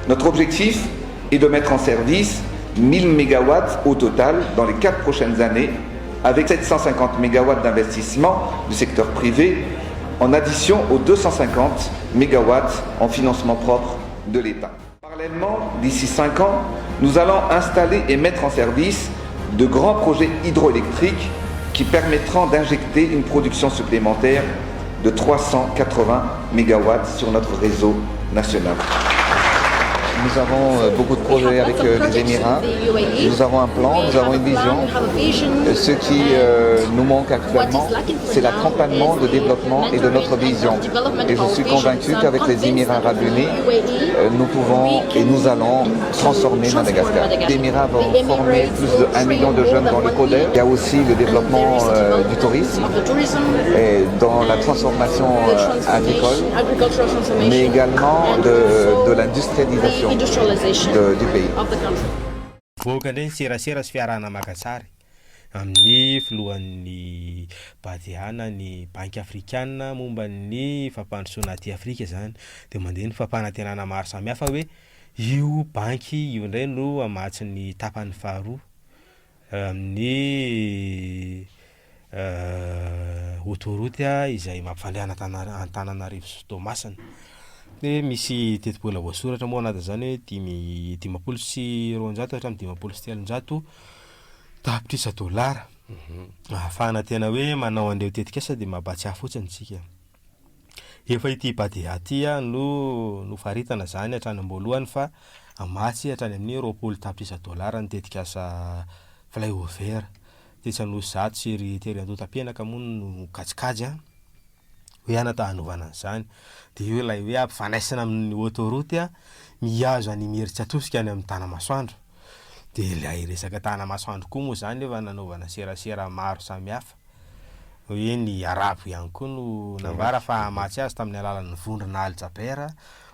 Notre objectif est de mettre en service 1000 mégawatts au total dans les 4 prochaines années, avec 750 mégawatts d'investissement du secteur privé, en addition aux 250 mégawatts en financement propre de l'État. Parallèlement, d'ici 5 ans, nous allons installer et mettre en service de grands projets hydroélectriques qui permettront d'injecter une production supplémentaire de 380 mégawatts sur notre réseau national. Nous avons beaucoup de projets avec les Émirats. Nous avons un plan, nous avons une vision. Ce qui nous manque actuellement, c'est l'accompagnement de développement et de notre vision. Et je suis convaincu qu'avec les Émirats arabes unis, nous pouvons et nous allons transformer Madagascar. Les Émirats vont former plus de 1 million de jeunes dans le CODER. Il y a aussi le développement du tourisme et dans la transformation agricole, mais également de l'industrialisation du pays. Voaka ndray serasera sy fiarahana makatsary amin'ny filohan'ny Badiana ny banky afrikanina momba ny fampandrosoana aty Afrika zany de mandeha ny fampanantenana maro samihafa hoe io banky io ndray no amatsy ny tapany faharoa amin'ny autoroute izay mampifandriana Antananarivo sy Toamasina. De misy tetibola voasoratra moa anaty zany hoe 520 hatramin'ny 530 tapitrisa $. Ahafahana tena hoe manao andreo tetikasa de mahabatsiahy fotsiny tsika. Efa ity Badia ty no faritana zany hatrany amboalohany fa amatsy hatrany amin'ny 20 tapitrisa $, ny tetikasa flyover. Tetsanosy zato sy tery andotam-pianaka moa no kajikajy hoe anatahanovana zany. De io lay hoe ampifanaisina amin'ny autoroute mihazo any Imerintsy atosika any amin'ny Tanamasoandro. De lay resaka Tanamasoandro koa moa zany efa nanaovana serasera maro samihafa. Hoe ny arabo ihany koa no nambara fa amatsy azy tamin'ny alalan'ny vondrona Aljabera.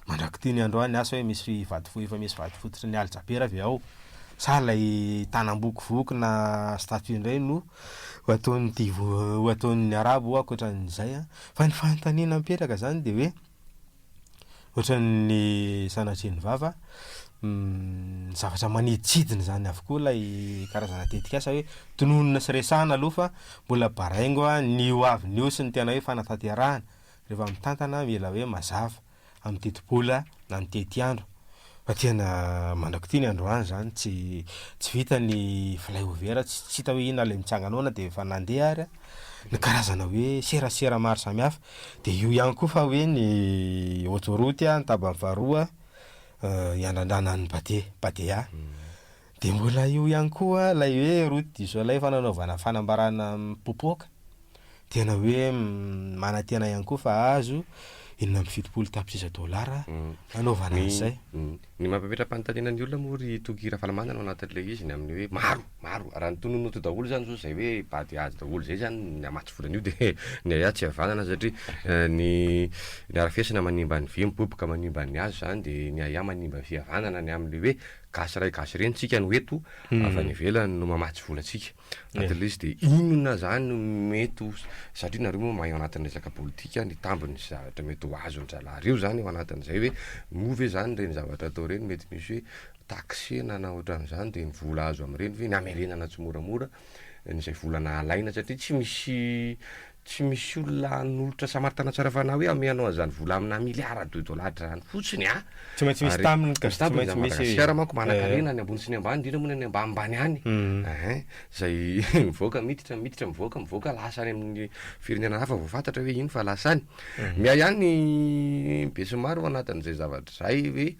Mandraky ny androany asa hoe misy efa misy vadifototry ny Aljabera avy ao. Sa lay tanamboky na statue indray no ataon'ny arabo akoatran'izay fa ny fanontaniana mipetraka zany de hoe ohatran'ny sanatriny vava zavatra maniditsidiny zany avokoa lay karazana tetikasa hoe tononona sy resahana aloha fa mbola baraingo nio avy nio sy ny tena hoe fanatanterahana rehefa mitantana mila hoe mazava amin'ny tetibola na ny tety andro. Fa tena mandraky ny androany zany tsy vita ny flyover tsy hita hoe ina le mitsanganona de efa nandeha ary ny karazana hoe serasera maro samihafa. De io ihany koa fa hoe ny autoroute ny tabany faharoa iandrandrana ny Badia. De mbola io ihany koa lay hoe route du soleil fananaovana fanambarana mipopoaka. Tena hoe manantena ihany koa fa azo 770 tapitrisa $, anaovana an'izay. Ny mampipetra-panontaniana ny olona moa ry tokira falamanana ao anatin'le izy ny amin'ny hoe maro raha ny tononona to daholo zany zao zay hoe Badia daholo zay zany ny amatsy volana io de ny aya tsy havanana satria ny arafesina manimba ny vy mipopoka manimba ny azo zany de ny aya manimba ny fihavanana ny amin'le hoe gasy ray gasy reny tsika no eto avy any ivelany no mamatsy volantsika. At least de inona zany no mety satria nareo moa mahay ao anatin'ny resaka politika ny tambiny zavatra mety ho azony zalahy io zany ao anatin'izay hoe move zany reny zavatra atao reny mety misy hoe taxena na ohatran'izany de ny vola azo amin'ireny ve ny amerenana tsy moramora n'izay volana alaina satria tsy misy olona nolotra samaritana tsara fa na hoe ameanao an'izany vola amina milliard $2 zany fotsiny tsy maintsy misy taminy tsy maintsy misy fiara manko manan-karena ny ambony sy ny ambany indrindra moa ny ambany any zay mivoaka miditra mivoaka lasa any amin'ny firenena hafa vao fantatra hoe ino fa lasa any miay ihany besy maro anatin'izay zavatra zay hoe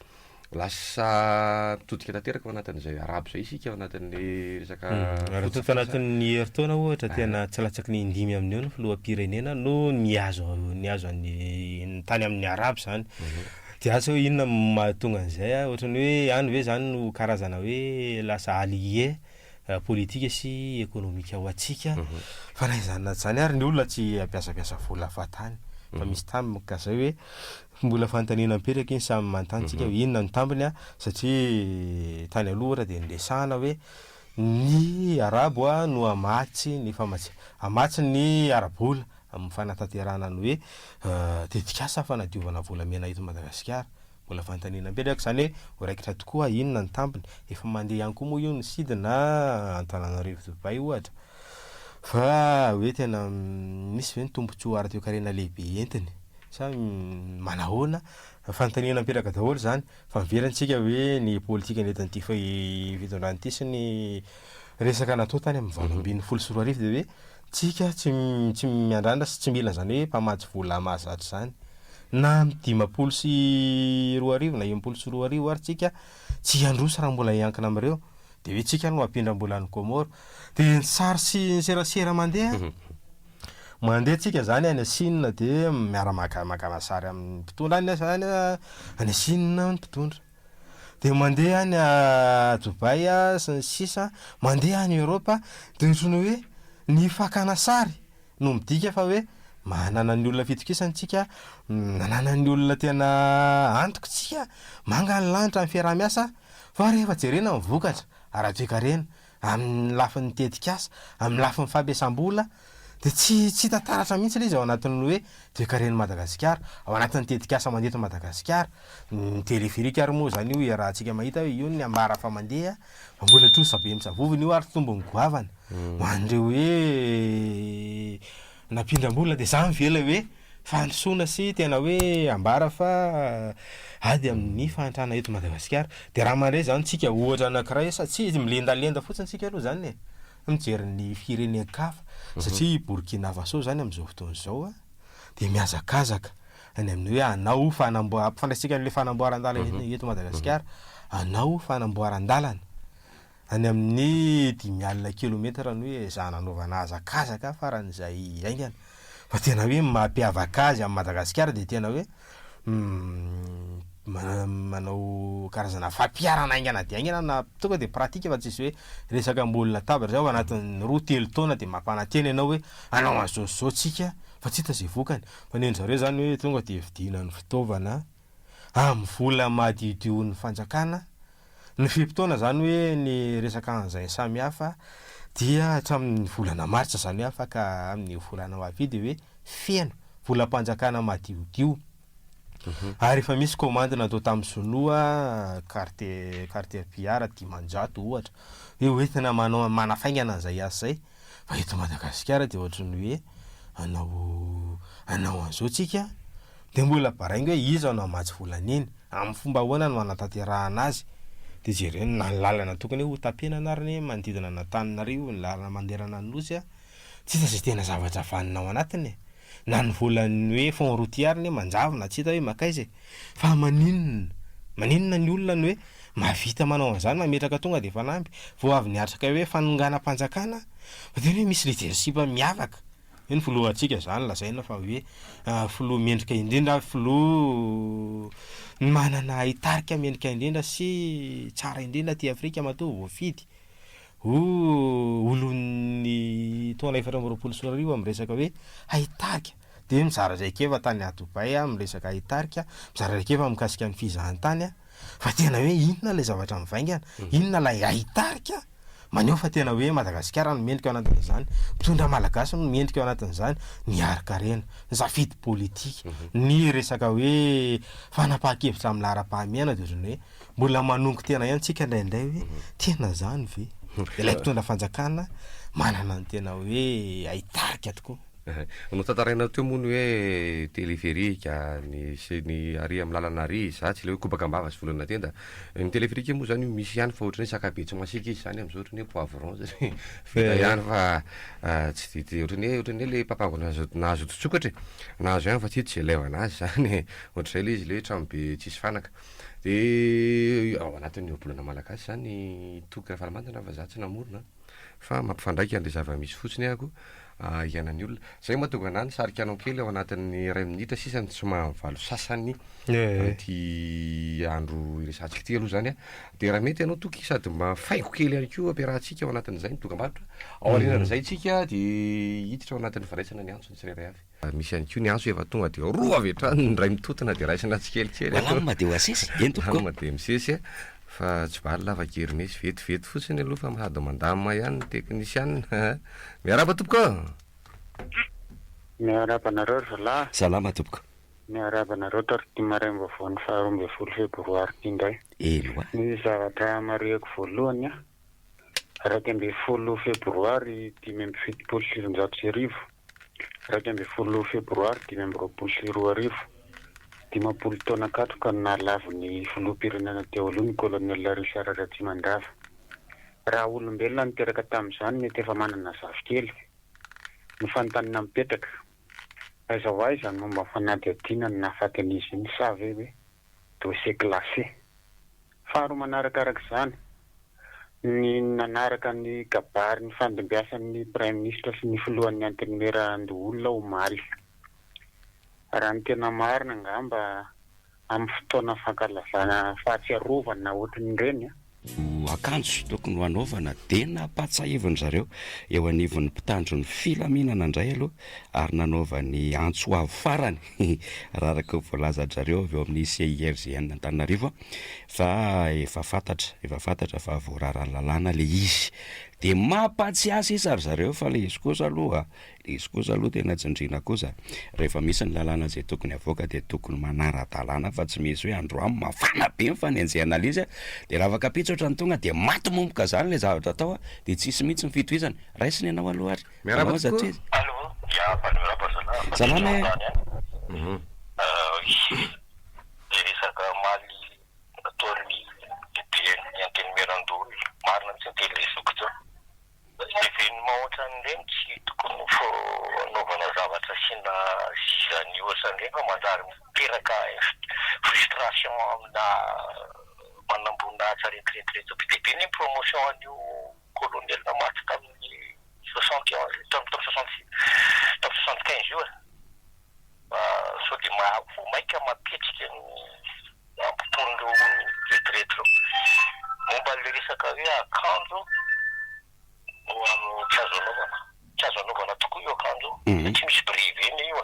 lasa todika tanteraka ao anatin'izay arabo zay isika ao anatin'le resaka raha anatin'ny heritaona ohatra tena tsy latsaky ny 5 amin'ny eo no filoham-pirenena no nihazo ny tany amin'ny arabo zany. De asa hoe inona mahatonga an'izay ohatrany hoe any hoe zany no karazana hoe lasa allié politika sy ekonomika ao atsika fa raha izany zany ary ny olona tsy ampiasapiasa vola fatany fa misy taminy ka zay hoe mbola fanontaniana mipetraka iny samy mantantsika hoe inona ny tambiny satria tany aloha de ndesana hoe ny arabo no amatsy ny amatsy ny arabola amin'ny fanatanterahana ny hoe tetikasa fanadiovana volamena eto Madagasikara mbola fanontaniana betraka zany hoe raikitra tokoa inona ny tampony efa mandeha ihany koa moa io ny sidina Antananarivo Dubai ohatra fa hoe tena misy hoe ny tombontsoa ara-toekarena lehibe entiny sa manahoana fanontaniana mipetraka daholo zany fa miverantsika hoe ny politika nentin'ity fitondrany ity sy ny resaka natao tany amin'ny valo ambin'ny folo sy roa arivo dia hoe tsika tsy miandrandra sy tsy mila zany hoe mpamatsy vola mahazatra zany na dimapolo sy roa arivo na impolo sy roa arivo ary tsika tsy androso raha mbola iankina amin'ireo dia hoe tsika no ampindram-bola ny Komoro dia ny sary sy ny serasera mandeha tsika zany any Chine dia miara-maka masary amin'ny mpitondra any zany any Chine ny mpitondra dia mandeha any Dubai sy ny sisa mandeha any Europa dia ohatrany hoe ny fakana sary no midika fa hoe manana ny olona fitokisany tsika manana ny olona tena antoka tsika manga ny lanitra amin'ny fiaraha-miasa fa rehefa jerena ny vokatra ara-toekarena amin'ny lafin'ny tetikasa amin'ny lafin'ny fampiasam-bola dia tsy tantaratra mihitsy ilay izy ao anatin'ny hoe toekarena Madagasikara ao anatin'ny tetikasa mandeha Madagasikara ny telefirika ary moa zany io iarahantsika mahita hoe io ny ambara fa mandeha fa mbola trosa be misavovony io ary tombony goavana ho an'ireo hoe nampindram-bola dia za mivela hoe fandrosoana sy tena hoe ambara fa ady amin'ny fahantrana eto Madagasikara dia raha mandray zany tsika ohatra anankiray tsy milendalenda fotsiny tsika aloha zany mijery ny firenenkafa satria Burkina Faso zany amin'izao fotoana izao dia mihazakazaka any amin'ny hoe anao ampifandraisika n'ilay fanamboaran-dalana eto Madagasikara anao fanamboaran-dalana any amin'ny 5,000 kilometatra ny hoe za nanaovana hazakazaka faran'izay aingana fa tena hoe mampiavaka azy amin'ny Madagasikara dia tena hoe manao karazana fampiarana aingana dia aingana na tonga dia pratika fa tsisy hoe resaka mbolina tabatra zao anatin'ny 2-3 taona dia mampananteny ianao hoe anao azao tsika fa tsy hita izay vokany fa ny zareo zany hoe tonga dia vidina ny fitaovana amin'ny vola mahadiodio ny fanjakana ny fimpitoana zany hoe ny resaka an'izay samy hafa dia hatramin'ny volana martsa zany hoe afaka amin'ny volana vavidy hoe feno volam-panjakana mahadiodio ary efa misy komande natao tamin'ny Sonoa quartier Piara Dimanjato ohatra hoe tena manafaingana an'izay asa zay fa eto Madagasikara dia ohatrany hoe anao an'izao tsika dia mbola barainga hoe iza no hamatsy volan'iny amin'ny fomba ahoana no manatanterahana azy dia jerena na ny lalana tokony ho tapenana ary ny manodidina n'Antananarivo ny lalana manderana ny nosy tsy hita izay tena zavatra vanina ao anatiny na ny volan'ny hoe fond routier ny manjavona tsy hita hoe makaiza fa maninona ny olona ny hoe mavita manao an'izany mametraka tonga dia fanampy vao avy niatraka hoe fanongana-panjakana fa tena hoe misy leadership miavaka hoe ny filohantsika zany lazaina fa hoe filoha mendrika indrindra filoha manana hitarika mendrika indrindra sy tsara indrindra ty Afrika matoa voafidy olon'ny taona 2024 amin'ny resaka hoe hitarika dia mizara raikefa tany a Dubai amin'ny resaka hitarika mizara raikefa mikasika ny fizahantany fa tena hoe inona ilay zavatra mivaingana inona ilay hitarika maneho fa tena hoe Madagasikara no mendrika ao anatin'izany mpitondra malagasy no mendrika ao anatin'izany ny arikarena ny safidy politika ny resaka hoe fanapahan-kevitra amin'ny lahara-pahamiana dia ohatrany hoe mbola manongo tena ihany tsika indraindray hoe tena zany ve ilay mpitondra fanjakana manana ny tena hoe hitarika tokoa. No tantaraina teo moa ny hoe telefirika ny ary amin'ny lalana ary za tsy le hoe kobakambava sy volana tenda ny telefirika moa zany misy ihany fa ohatrany sakabetsy masika izy zany amin'izao ohatrany hoe poivron zany vita ihany fa tsy dite ohatrany hoe le papango nahazo totsokatra nahazo ihany fa tsy tsy elevana azy zany ohatr'izay le izy le tramobe tsisy fanaka dia ao anatin'ny bolana malagasy zany toky rafalamandana fa za tsy namorona fa mampifandraiky an'ilay zava-misy fotsiny ahako ianan'ny olona zay mahatonga anany sarika anao kely ao anatin'ny 2 minitra sisany tsy mahavalo sasany ty andro iresantsika ty aloha zany dia raha mety ianao toky sady mafaiko kely ihany koa ampiarahantsika ao anatin'izay mitokam-barotra ao arinan'izay tsika dia hiditra ao anatin'ny faraisana ny antso ny tsirairay avy misy ihany koa ny antso efa tonga dia roa avy hatrany ray mitotona dia raisana tsikelikely alama dia hoasesy alama dia misesy fa tsy vary lava-kery misy vetivety fotsiny aloha fa mahado mandama ihany ny teknisianina miaraba tompoka miaraba nareo ry zalahy salama tompoka Miarahaba tary ty maraina vaovao ny 12 febroary ty indray. Elo Ny zavatra marihako voalohany a, 12 febroary 577, 12 febroary 522, 50 taona katroka nalavy ny filoham-pirenena teo aloha ny kolonela Richard Ratsimandrava. Raha olombelona niteraka tamin'izany mety efa manana zafikely. Ny fanontaniana mipetraka. Aiza ho aiza ny momba fanadihadiana ny nahafaty an'izy iny sa ve hoe dossier classé. Faharoa manarakarak'izany, ny nanaraka ny kabary ny fandimbiasan'ny Prime Ministre sy ny filohan'ny antenimera andoholona omaly. Raha ny tena marina angamba amin'ny fotoana fankalazana fahatsiarovana ohatran'ireny akanjo tokony ho anaovana dia nampatsahiviny zareo eo anivon'ny mpitandro ny filaminana indray aloha ary nanaovany antso avo farany raraka voalazan-jareo avy eo amin'ny CIRGN Antananarivo fa efa fantatra fa voarara lalàna le izy dia mampatsiasy isary zareo fa le izy kosa aloha tena tsindrina kosa rehefa misy ny lalàna zay tokony avoaka dia tokony manara-dalàna fa tsy misy hoe androany mafana be mifanenjehana izy dia raha afaka pitsotra ny tonga dia maty momboka zany le zavatra atao dia tsisy mihitsy mifitohizany raisiny ianao aloha ary miaraba tokoa salama resaka maly ataony bebe antenimierandoho marina mitsy ny telezoko zao événement ohatran'ireny tsy tokony fo anaovana zavatra sina zizany ohatran'ireny fa manjary miteraka frustration amina manambona tsaretiretireto be debe ny promotion an'io kolonelina maty tamin'ny 75 io so dia vomaika mapetrika ny ampiton'ireo retirety reo momba le resaka hoe akanjo no amin'ny tsy azo anaovana tokoa io akanjo tsy misy brivé ny io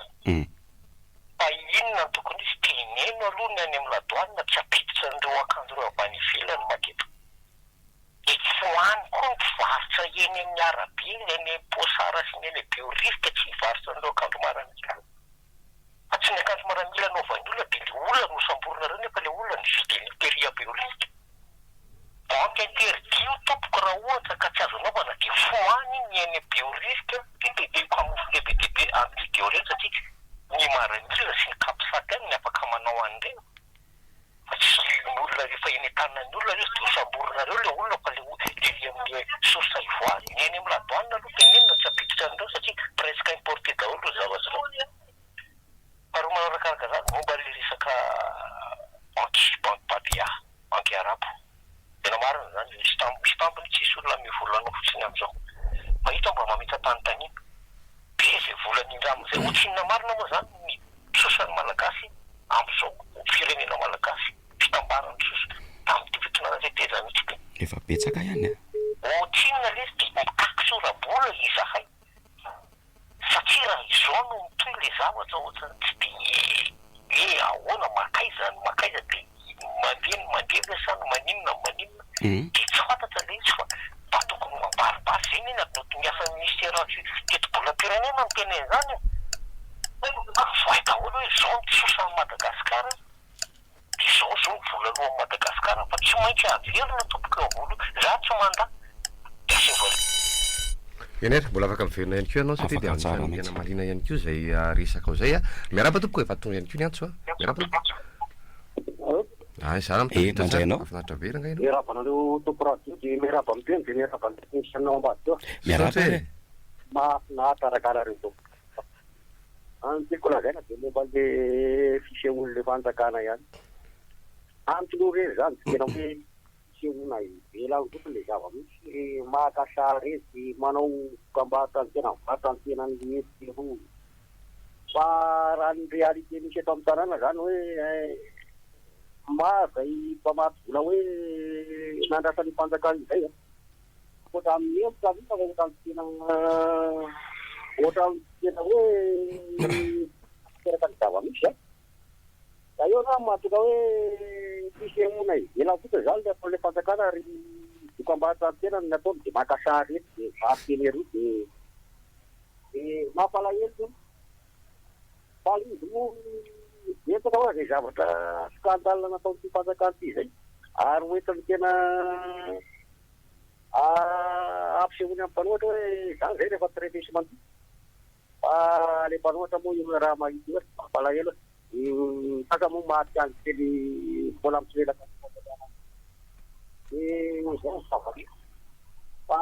fa inona tokony izy teneno aloha ny any amin'ny ladoanina tsy apiditra an'ireo akanjo reo avany ivelany mateto dia tsy hoany koa ny mpivarotra eny amin'ny arabe eny posara sy ny eny biorifika tsy hivarotra an'ireo akanjo maran'ila fa tsy ny akanjo maran'ila anaovany olona dia le olona no samborona reo nefa le olona ny vidiny teria biorifika banque interdit tompoko raha ohatra ka tsy azo anaovana dia foany ny eny biorifika dia kamofo lehibe debe amin'ny dioreny satria ny maran'ila sy ny kapisaka any ny afaka manao an'ireny fa tsy olona rehefa eny tanany olona reo dia samborona reo le olona fa le amin'ny source ivoire ny eny amin'ny ladoanina aloha tenenina tsy apiditra an'ireo satria presque importé daholo ro zavatra reo faharoa manarakaraka zany momba le resaka banque arabo tena marina zany misy tampony tsisy olona mivolana fotsiny amin'izao mahita mba mamita tanontaniana be zay volany indramo zay otsinona marina moa zany ny sosan'ny malagasy amin'izao firenena malagasy fitambarany sosa tamin'ity fitonana zay teza mihitsy efa betsaka ihany otsinona le izy dia mikakisorabola izahay satria raha izao no mitoy le zavatra ohatrany tsy dia ahoana makaiza dia mandeha lesany maninona dia tsy fantatra le izy fa mba tokony mambaribary zay neny ato miasa ministera teti-bolam-pirenena ny tena zany voay daholo hoe zao ny sosan'ny Madagasikara dia zao ny vola alohan'ny Madagasikara fa tsy maintsy averina tompoka eo volo za tsy manda dia sy enera mbola afaka miverina ihany koa ianao satria dia anisan'ny tena malina ihany koa zay resaka ao zay miaraba tompoko efa tonga ihany koa ny antso miaraba tompoko zara mandray anao afinaritra veranga ianao miarabanareo tompo radio dia miaraba miteny dia miaraba ny teknisianao ambady koa miaraba mahafinaritra arakarareo tompo any tiako lazaina dia momba le fisehoan'le fanjakana ihany antony rery zany tsy tena hoe fisehoana ivelany kosa le zava-misy mahakasarety manao kambata ny tena mivatra ny tena ny ety ho fa raha ny réalité misy eto amin'ny tanàna zany hoe mazay mpamaty vola hoe nandrasan'ny fanjakana izay oatra amin'ny emoka fa oatra amin'ny tena hoe teraka ny zava-misy da eo na mahatonga hoe fisehoana ivelany kosa zany le ataon'le fanjakana ary dokam-barotra ny tena ny ataony dia makasary eto dia varyteny ery dia mampalahelo fa izy moa Entaka hoe zay zavatra skandale nataon'ity fanjakana ity zay ary hoentiny tena ampisehoany amin'ny mpanohatra hoe zany zay rehefa traitesement fa le mpanohatra moa io raha mahity hoe mampalahelo sasa moa mahaty any teny mbola mitsirelaka zay zavatra fa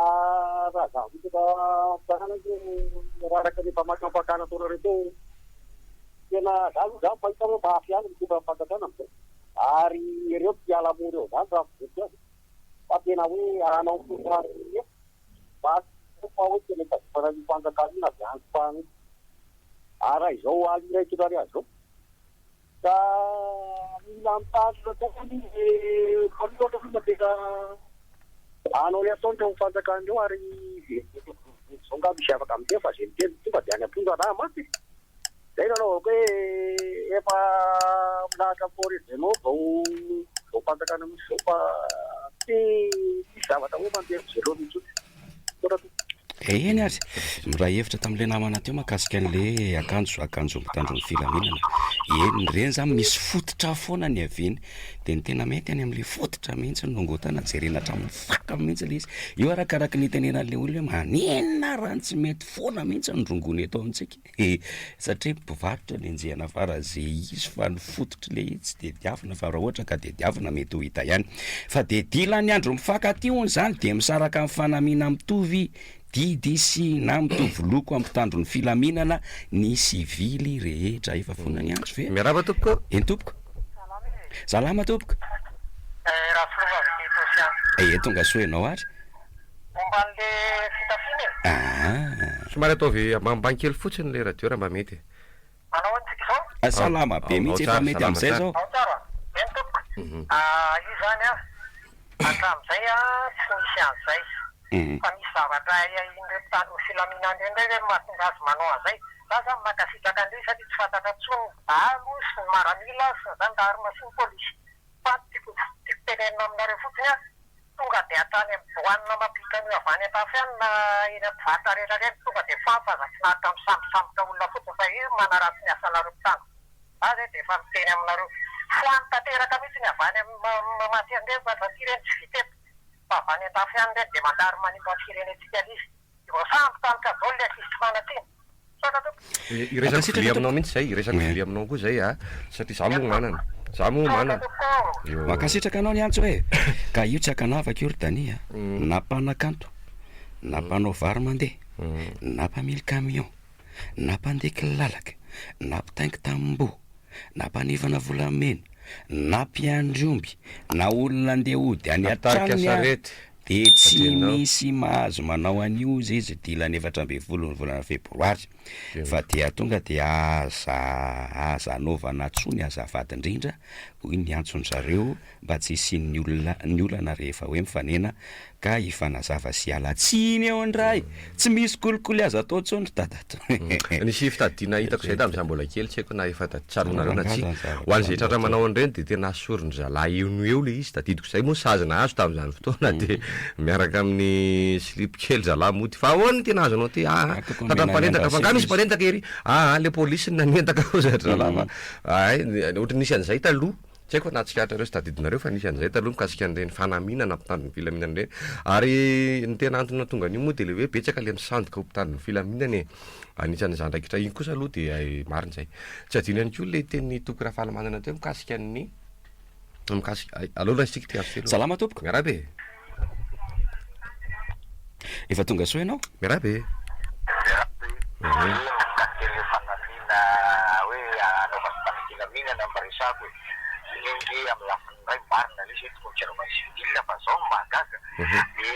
raha za hitaka tanàna raha raka rehefa makampakana taona reto tena za fahita hoe mafy any mitomba fanjakana amizay ary ireo mpialamoa reo zany raha voty azy fa tena hoe anao fotarae fa hoe tena itazofana ny fanjakana iny avy any fany ary izao aliray kirary azy zao ka mila mitandrina tany loatra fomba tena anao le ataony teo fanjakana eo ary zao nga misy afaka amizay fa zay miteny tonga de any ampondra raha maty zay nanao hoe efa milahatra forezenao vao fanjakana misy zao fa ty zavatra hoe mandeha zero mitsotry eny ary raha hevitra tam'le namana teo mahakasika an'le akanjo mitandrony filaminana eny reny zany misy fototra foana ny aveny de ny tena mety any am'le fototra mihitsy nongotana jerena hatramin'ny faka mihitsy le izy io arakaraky ny tenenan'le olona hoe manena raha tsy mety foana mihitsy nyrongony eto amintsika satria mpivarotra le njehana fara zay izy fa ny fototra le izy tsy de diavina fa raha ohatra ka de diavina mety ho hita ihany fa de dila ny andro mifaka ty hony zany de misaraka amin'ny fanamina mitovy didy sy na mitovy loko ampitandro ny filaminana ny sivily rehetra efa fonany andro ve miaraba tompoko eny tompoko salama tompoko tonga soenao ary momban'le fitafiny somary ataovy ambanimbany kely fotsiny le radio raha mba mety manao antsika zao salama be mihitsy efa mety am'izay zao ao tsara eny tompoko io zany hatram'izay tsy misy an'izay fa misy zavatra indray tany filaminana indray hoe mahatonga azy manao an'izay za zany makasitraka andrey satria tsy fantatra tsony dalo sy ny maramila sy ny zandarma sy ny polisy fa tiako tenenina aminareo fotsiny tonga de atany boanina mampitany avy any atafy any na eny ampivaritra rehetra reny tonga de fafazakinaritra misambosambotra olona fotsiny fa io manaratsy ny asanareo mpitano za zay de efa miteny aminareo foany tanteraka mihitsy ny avy any mamaty andreny fa satria reny tsy viteto fa avy any atafy any reny de mandary manimba firenetsika izy vo sambo tamika zao le akisy manatiny iresako vily aminao mihitsy zay iresako vily aminao koa zay satria za moa manana za moa manana makasitraka anao ny antso hoe ka io tsy akanavaka io ry dania na mpanakanto na mpanao vary mandeha na mpamily camion na mpandeky lalaka na mpitaingy tambo na mpanivana volamena na mpiandromby na olona andeha ody any atrany de tsy misy mahazo manao an'io zay izy dilany 4 volana febroary fa dia tonga de aza anaovana tsony azafady indrindra hoy ny antsony zareo mba tsy isiany olana rehefa hoe mifanena ka ifanazava sy alatsiny eo andray tsy misy kolikoly aza atao tsony tadato nisy fitadiana hitako zay tam'izay mbola kely tsy haiko na efa tsaronareo na tsy ho an'izay tratra manao an'ireny de tena asorony zalahy eo le izy tadidiko zay moa sazona azo tam'izany fotoana de miaraka amin'ny slip kely zalahy mody fa ahoany tena azonao ty tatrapanentaka fa nga misy mpanentaka ery le polisy nanentaka ao zatra zalahy ay ohatra nisy an'izay taloha tsy haiko anatsikaritra reo sy tadidinareo fa nisy an'izay taloha mikasika an'ireny fanaminana mpitandrony filaminana ireny ary ny tena antony natonga an'io moa de le hoe betsaka le misandoka ho mpitandrony filaminana anisan'izany ndraikitra iny kosa aloha de mariny zay tsy adino ihany koa le teny toky raha fahalamanana teo mikasika ny mikasika aloha laha isika ty azo telo salama tompoko miarabe efa tonga soa ianao miarabe kakele fanamina hoe anaovan'ny nambaresako inge amin'ny lafiny ray marina le zay tokony tsaroman'ny sivila fa zao mahagaga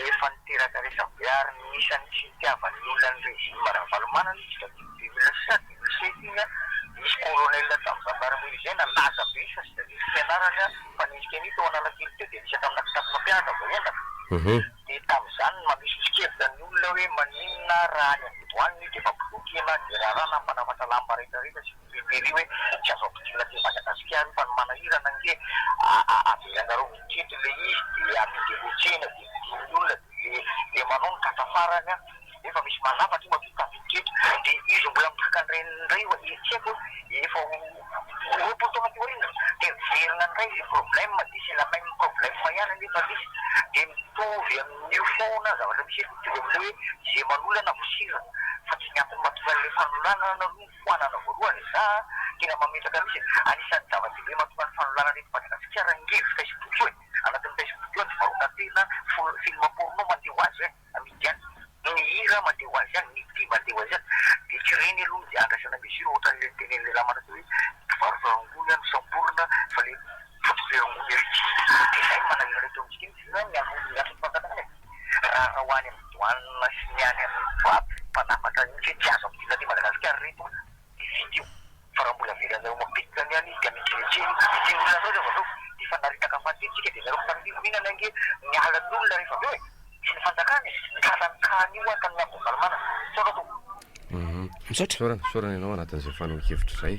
efa niteraka resaviary ny isany sy nitiavany olona ny régime raha valomanana izy 2007 misy colonel tam'zambarimory zay nalaza be fa sy de fianarana fa nisy anito ao analakely teo de nisy tamina kitapona mpianatra vo endaka de tam'izany mamisy fikevitra ny olona hoe maninona raha ny andodoany de fampilokena de raha nampanafatra lamba rehetrarehetra sy feveri hoe tsy azo ampidina ty Madagasikara fa ny manahirana nge averanareo miketry le izy de amidy lotsena de olona de manao ny katafarany efa misy manafatra mampita miketry de izy mbola mikakandrenindray etseko efa opo talisy dia mitovy amin'io foana zavatra misy mitovy amin'ilay hoe izay manolana vosira fa tsy niantony matongan'ilay fanolanana aloha ny foanana voalohany za tena mametraka misy anisan'ny zava-dehibe matonga ny fanolanana reto Madagasikara ngevy Facebook io anatin'ny Facebook io ny varotantena film porno mandeha ho azy amidy any ny hira mandeha ho azy any ny ty mandeha ho azy any dia tsy reny aloha dia andrasana mesure ohatra le tenen'ilay lamana hoe mpivarovarangony any samborona fa le fotoverangony reky dia zay manahira reto amintsika iny zany miantony fantatana raha ho any amin'ny doanina sy ny any amin'ny vaty mpanafatra mihitsy tsy azo amidina ty Madagasikara reto dia vita io fa raha mbola very anareo mampiditra ny any dia mijery ty olona zao zao vazao dia fa naritaka fahatintsika dia zareo fandiminana ange miala n'olona rehefa aveo sy ny fanjakany kalan-kany io antany nambovalimana sorato sorana ianao anatin'izay fanohan-kevitra zay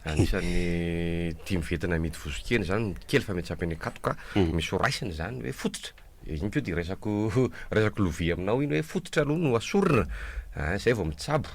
anisan'ny tia mivetina midy vosokeny zany kely fa metsapiny akatoka misy oraisiny zany hoe fototra iny keo dia resako lovia aminao iny hoe fototra aloha no asorina zay vao mitsabo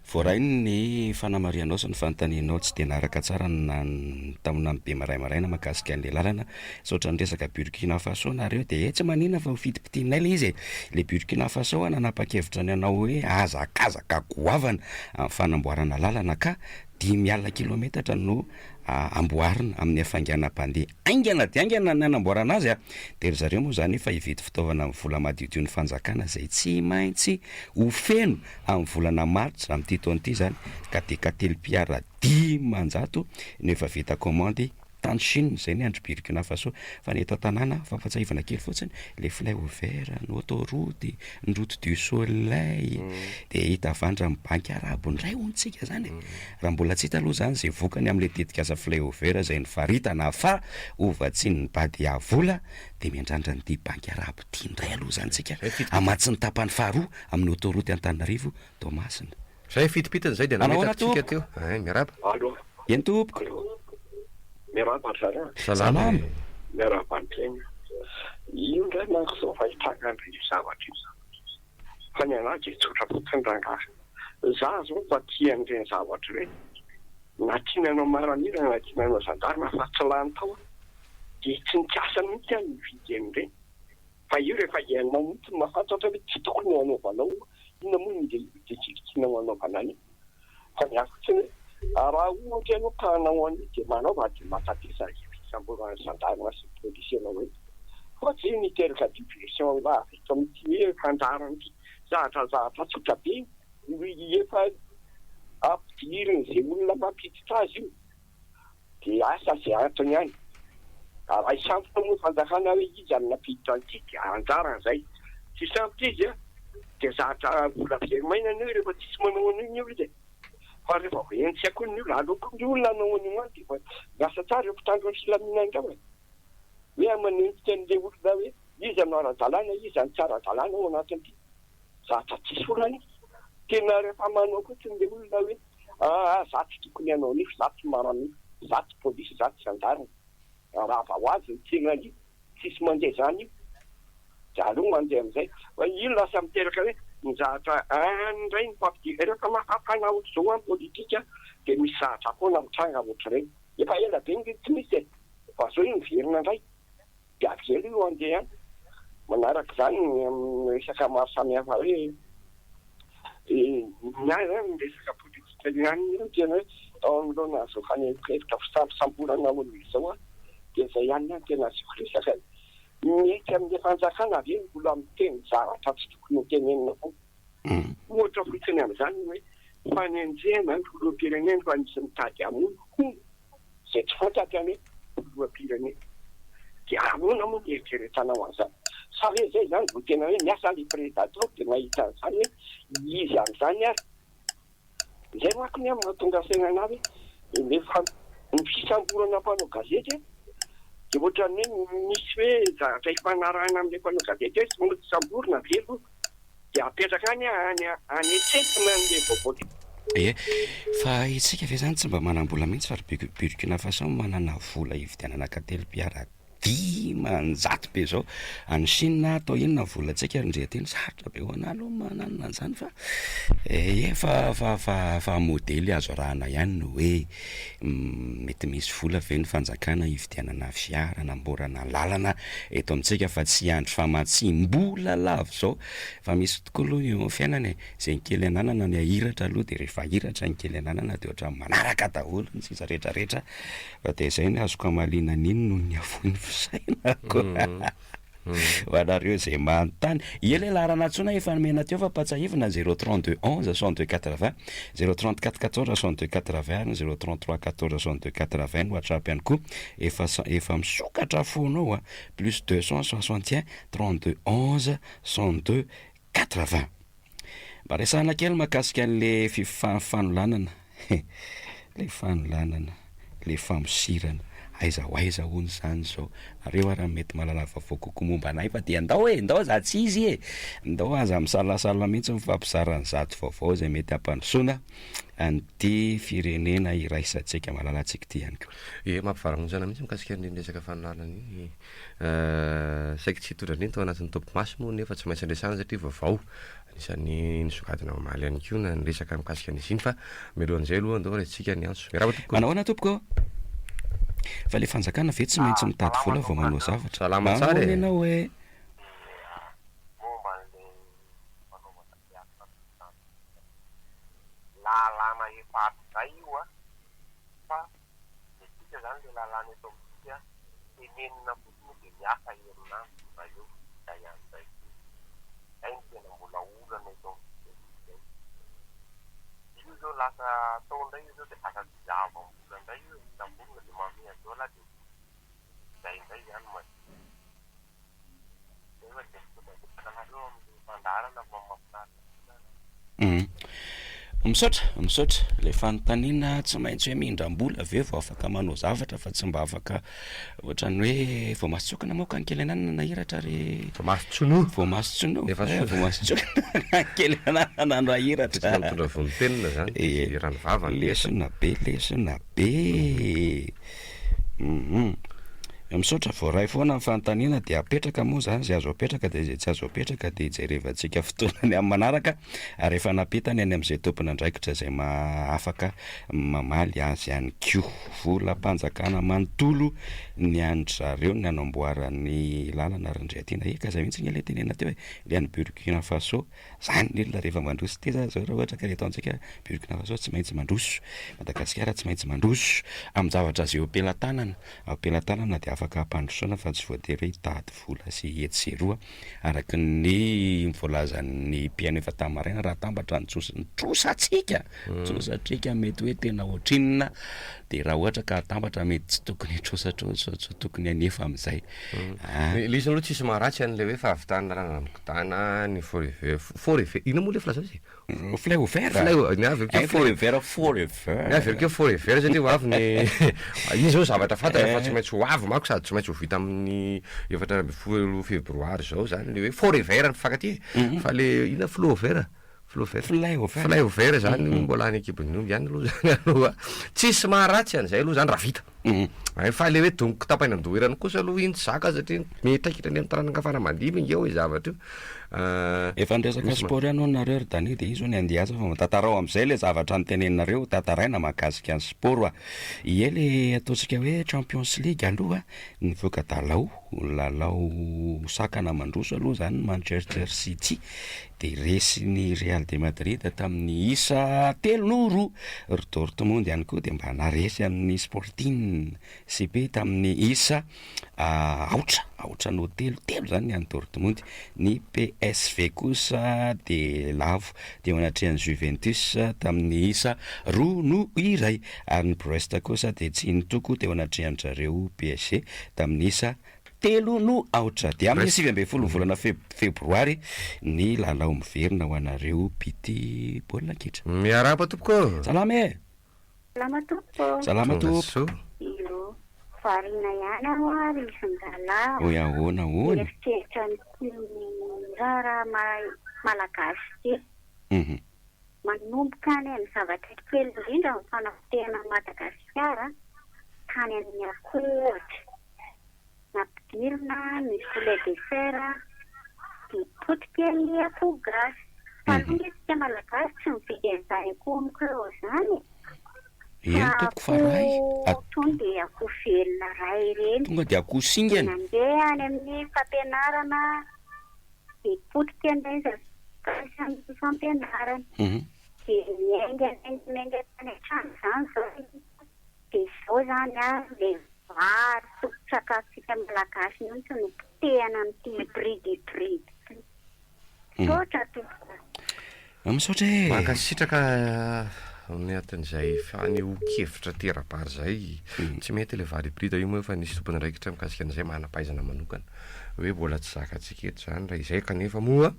voaray ny fanamarianao sy ny fanontanianao tsy dia naraka tsara tamina be maraimaraina mahakasika an'le lalana saotra ny resaka Burkina Faso nareo dia tsy manina fa fitipitianay le izy le Burkina Faso nanapa-kevitra ny anao hoe azakazaka goavana amin'ny fanamboarana lalana ka 10,000 kilometatra no amboarina amin'ny hafainganam-pandeha aingana dia aingana ny anamboarana azy dia ry zareo moa zany efa hividy fitaovana amin'ny vola madiodio ny fanjakana zay tsy maintsy ho feno amin'ny volana martsa amin'ity taona ity zany ka dia katelpiara 10,000 no efa vita komandy tany Chine zay ny andro Burkina Faso fa ny eto tanàna fampatsahivana kely fotsiny le flyover ny autoroute ny route du soleil dia hita avandra amin'ny banky arabo ny ray ontsika zany raha mbola tsy hita aloha zany zay vokany amin'le tetikasa flyover zay ny faritana fa ovatsiny ny bady avola dia miandrandra ny ty banky arabo tia ndray aloha zany tsika amatsy ny tapany faharoa amin'ny autoroute Antananarivo Tomasina zay fitipitany zay dia nametratsika teo miaraba eny tompoko salama miara-baniteny io ndray manko fahitaka an'ireo zavatra io fa ny anahy dia tsotra fotsiny rangahy za zao fa tia an'ireny zavatra hoe na tiananao maramira na tiananao zandarina fa tsy lany tao dia tsy nikasa mihitsy any mividy an'ireny fa io rehefa iainao mihitsy mahafantatra hoe tsy tokony ho anaovanao inona moa ny dia tsirikianao anaovana any fa miafotsiny raha ohatra ianao ka hanao an'io dia manaova dia matatesa samborana zandarina sy polisy ianao hoe fa tsy miteraka diversion la eto amin'ity hoe fandarana ity zavatra tsotra be efa ampidiriny izay olona mampiditra azy io dia asa zay antony any raha isambotra moa fanjakana hoe izy amin'ny napiditra an'ity dia anjarana zay tsy sambotra izy dia zavatra vola verimaina an'io rehefa tsisy manao an'io izy fa rehefa voentsy koa ny olona aloko ny olona anao an'io any dia fa miasa tsara eo mpitandro ny filaminana indray hoe amanentsika an'le olona hoe izy amin'ny ara-dalàna izy any tsy ara-dalàna ao anatin'ity zavatra tsisy olany tena rehefa manao kotsy n'le olona hoe za tsy tokony anao nify za tsy maranify za tsy polisy za tsy zandarina raha va ho azy ny tsenany tsisy mandeha zany io dia aloha mandeha amin'izay fa io lasa miteraka hoe ny zavatra andray ny mpampidia rehefa mafapana ohatr'izao any politika dia misy zavatra foana mitranga ohatr'ireny efa ela be ny tsy misy fa zao io miverina indray dia avela io andeha any manaraka zany amin'ny resaka maro samihafa hoe miaza ny resaka politika ihany io tena hoe ao amin'loana zao fanevikevitra fisampisamborana olo izao dia zay ihany any tena asyko resaka mety amin'le fanjakana avy eny mbola miteny zavatra tsy tokony ho tenenina foa ohatra fotsiny amin'izany hoe fanenjehana ny filoham-pirenena fa nisy mitady amony zay tsy fantatry hoe filoham-pirenena dia amona moa ny eritreretanao an'izany sa hoe zay zany vo tena hoe miasa le prédateur dia mahita an'izany hoe izy amin'izany ary izay manko ny amina tonga sainanazy lefa ny fisamborana mpanao gazety dia ohatran'ny hoe misy hoe zavatra hifanarahana amin'ilay mpanao gazety hoe sy molo fisamborana velo dia apetraka any anetsetina n'le vaovao fa itsika ve zany tsy mba manam-bola mihitsy fa ry Burkina Faso manana vola hividianana katelpiara dimanjato be zao any Chine atao inona volantsika ndreteny sarotra be hoana aloha mananona an'izany fa fa modely azo arahana ihany no hoe mety misy vola ve ny fanjakana hividianana fiara namborana lalana eto amintsika fa tsy andro famatsim-bola lavo zao fa misy tokoa aloha eo fiainana zay ny kely ananana ny ahiratra aloha de rehefa ahiratra ny kely ananana de ohatra manaraka daholo ny sisa rehetrarehetra fa de zay ny azoko amalina n'iny no ny avoiny fisainako hoanareo zay manontany ele laharanantsona efa nomena teo fa patsahivina 032 11 62 80 034 14 62 80 033 14 62 80 no WhatsApp ihany koa efa misokatra fonao a plus 261 32 11 62 80 mba resahana kely makasika an'le fanolanana le fanolanana le famosirana aiza ho aiza hono zany zao areo raha mety mahalala vaovao kokoa momba anay fa de andao za tsy izy andao aza misalasala mihitsy mifampizarany zato vaovao zay mety ampandrosoana an'ty firenena iraisantsika malalantsika ty ihany koa mampivarahonjana mihitsy mikasika ny resaka fanolalana iny saika tsy hitondra indreny tao anatin'ny topo masy moa nefa tsy maintsy andresana satria vaovao anisan'ny nisokadina mamaly ihany koa na nyresaka mikasika an'izy iny fa mialohan'izay aloha andao resitsika ny antso raha manahoana tompoko fa le fanjakana ve tsy maintsy mitady vola vao manao zavatra salama tsara enao hoe momba le fanaovana fiasa lalàna efa zay io a fa tsika zany le lalàna eto amintsika tenenina fotsiny de miasa herinandro mba eo zay an'izay zay ny tena mbola olana eto amintsika io zao lasa tao ndray io zao de asa java-mbola ndray io isambolona de mamea dola de zay ndray zany ma efa de sodadekanareo amin'ny fandarana mamafinaritra misaotra le fanontaniana tsy maintsy hoe mindram-bola ave vao afaka manao zavatra fa tsy mba afaka ohatrany hoe vao masotsokana moka ny kely ananana nahiratra re vao masotsono vao masotsono Efa vao masotsokana kely ananana nahiratra mitondra vonitenina zany rano vavany lesona be misaotra vao ray foana ny fanontaniana de apetraka moa zany zay azo apetraka de zay tsy azo apetraka de jerevantsika fotoanany amin'ny manaraka ary efa napitany any amin'izay tompona andraikitra zay afaka mamaly azy ihany koa vola mpanjakana manontolo ny andro zareo ny anamboarany lalana randreatina eka zay mihitsy ny le tenena teo hoe le any Burkina Faso zany ny olona rehefa mandroso ty zany zao raha ohatra ka ataontsika Burkina Faso tsy maintsy mandroso Madagasikara tsy maintsy mandroso amin'ny zavatra azy eo ampelantanana de afaka ampandrosoana fa tsy voatery hitady vola sy hetseroa araky ny voalazan'ny mpiaino efa tamaraina raha tambatra trosatsika mety hoe tena ohatrinina de raha ohatra ka tambatra mety tsy tokony trosatrosa tsy tokony anefa amin'izay le izy aloha tsisy maharatsy an'le hoe fahavitana rano amikitana ny forever ina moa le filaza izy fleuver satria ho avy ny iny zao zavatra fantatra fa tsy maintsy ho avy mako sady tsy maintsy ho vita amin'ny 4 febroary zao zany le hoe forever ny fifankaty fa le ina fleuver zany mbola any ekibon'io ihany aloha zany aloha tsisy maharatsy an'izay aloha zany raha vita fa le hoe donko tapaina andoherany kosa aloha iny zaka satria metaikitra any amin'ny taranakafana mandimby ingeo i zavatra io efa ndresaka sport ihany anareo dani de izy ho ny andiasa fa matantarao amin'izay le zavatra nyteneninareo tantaraina mahakasika ny sport ie le ataontsika hoe Champions League aloha nivoaka lalao sakana mandroso aloha zany Manchester City de resy ny Real de Madrid tamin'ny isa 3-0 Dortmund ihany koa de mba naresy amin'ny Sporting CP tamin'ny isa aotra no telo zany any Dortmund ny PSV kosa de lavo de manatrehan'ny Juventus tamin'ny isa 2-1 ary ny Brest kosa de tsy nitoko de manatrehan'ny zareo PSG tamin'ny isa 3-0 de amin'ny 7 volana febroary ny lalao miverina ho anareo pity baolina kitra miarapa tompoko salama io farina ihany ary isandala ahoana eritreretra ny raha malagasy ty manomboka any amin'ny zavatra kely indrindra ny fanaotena Madagasikara tany amin'ny akohatra virina, misy poulet de fer, dia potikely akoho gasy. Fa aloha malagasy tsy mividy an'izany akoho amin'ny kilo zany. Eny toko fa ray. Tonga dia akoho velona ray ireny. Tonga dia akoho singany. Nandeha any amin'ny fampianarana dia potika indray amin'ny fampianarana. Dia miainga tany an-trano izany zao. Dia izao zany ilay vary sokon-tsakafo malagasy mihitsy no potehana amin'ity bridy. Sotra tompoko. Misaotra e. Mankasitraka anatin'izay faneho-kevitra tera-bary zay tsy mety ilay vary hybride io moa fa nisy tompony ndraikitra mikasika an'izay manam-pahaizana manokana hoe mbola tsy zakatsika eto zany raha izay kanefa moa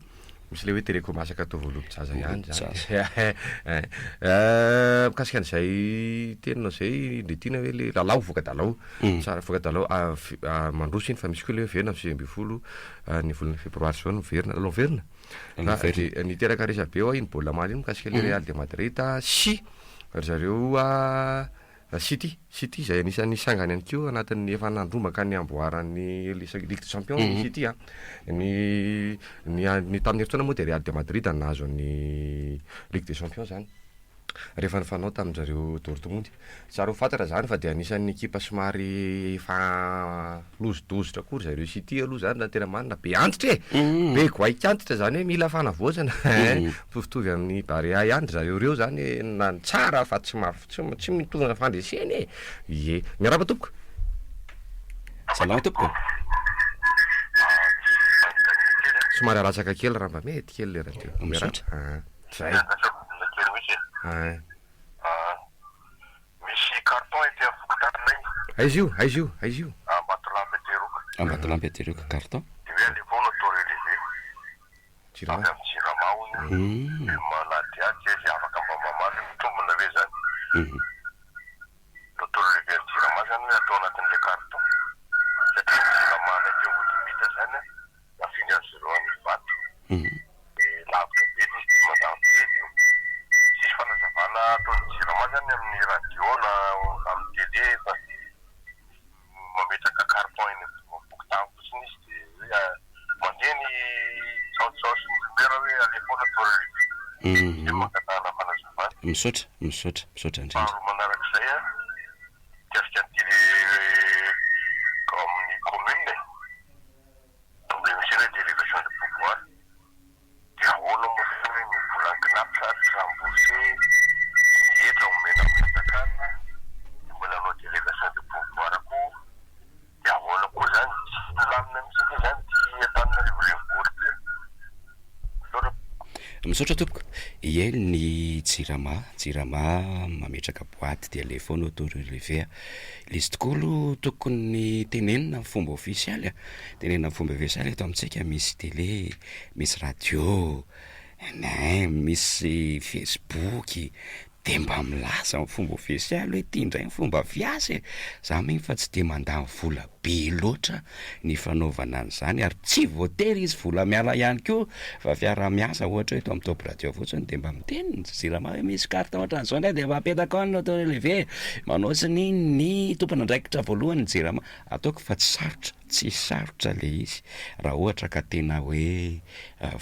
misy le hoe tereko masaka atao voalobotraza ihany zany mikasika an'izay teninao zay le tiana hoe le lalao voka-dalao tsara voka-dalao mandroso iny fa misy koa le hoe verina 20 ny volana febroary zao no verina lalao verina niteraka resabe ao iny baolina maly iny mikasika le Real de Madrid sy zareo City zay anisan'ny sangany ihany koa anatin'ny efa nandromaka ny amboaran'ny Ligue des Champions ny City ny tamin'ny heritrona moa dia Real de Madrid nahazo ny Ligue des Champions zany rehefa nifanao tamin'izareo Dortmund tsara ho fantatra zany fa dia anisan'ny ekipa somary efa lozodozotra kory zareo City aloha zany na tena manina be antitra be goaika antitra zany hoe mila fanavoazana mitovitovy amin'ny Barea ihany zareo reo zany na tsara fa tsy mitovana fandreseny e miaraba tompoko salama tompoko somary aratsaka kely raha mba mety kely le radio miaraba zay misy carton ety avokotanay aizy io ambato lampy ateroka carton dia hoe alevao no atao relevé jirama amin'ny jirama malady ady izy afaka mba mamaly mitombona hoe zany atao relevé amin'ny jirama zany hoe atao anatin'le carton satria ny jirama anaty vodimita zany mafiny azy zero any vato lavitra be izy dia mandamy be dia sisy fanazavana ataon'ny jirama zany amin'ny radio na amin'ny télé fa mametraka carton eny bokotany fotsiny izy dia hoe mandeha ny saosaosy ny vera hoe alefaona atao relevé dia mankatana fanazavana misaotra indrindra faharoa manarak'izay kasika an'ity amin'ny commune le misy hoe délégation de pouvoir dia ahoana moa hoe mivolan-kinapy sary ramboursé etra omena fiatakana dia mbola anao délégation de pouvoir koa dia ahoana koa zany tsy lamina mitsika zany ty Antananarivo renivohitra misaotra tompoko ie ny jirama mametraka boaty dia alefaona auto relevé izy tokoa aloha tokony tenenina fomba ofisialy tenenina fomba ofisialy eto amintsika misy télé misy radio misy Facebook dia mba milaza amin'ny fomba ofisialy hoe tia indray ny fomba fiasa za mihitsy fa tsy dia mandany vola be loatra ny fanaovana an'izany ary tsy voatery izy vola miala ihany koa fa fiara-miasa ohatra hoe eto amin'ny top radio fotsiny dia mba miteny jirama hoe misy carton ohatran'izao ndray dia mba apetaka ao ny auto relevé manaotsiny ny tompona andraikitra voalohany jirama ataoko fa tsy sarotra le izy raha ohatra ka tena hoe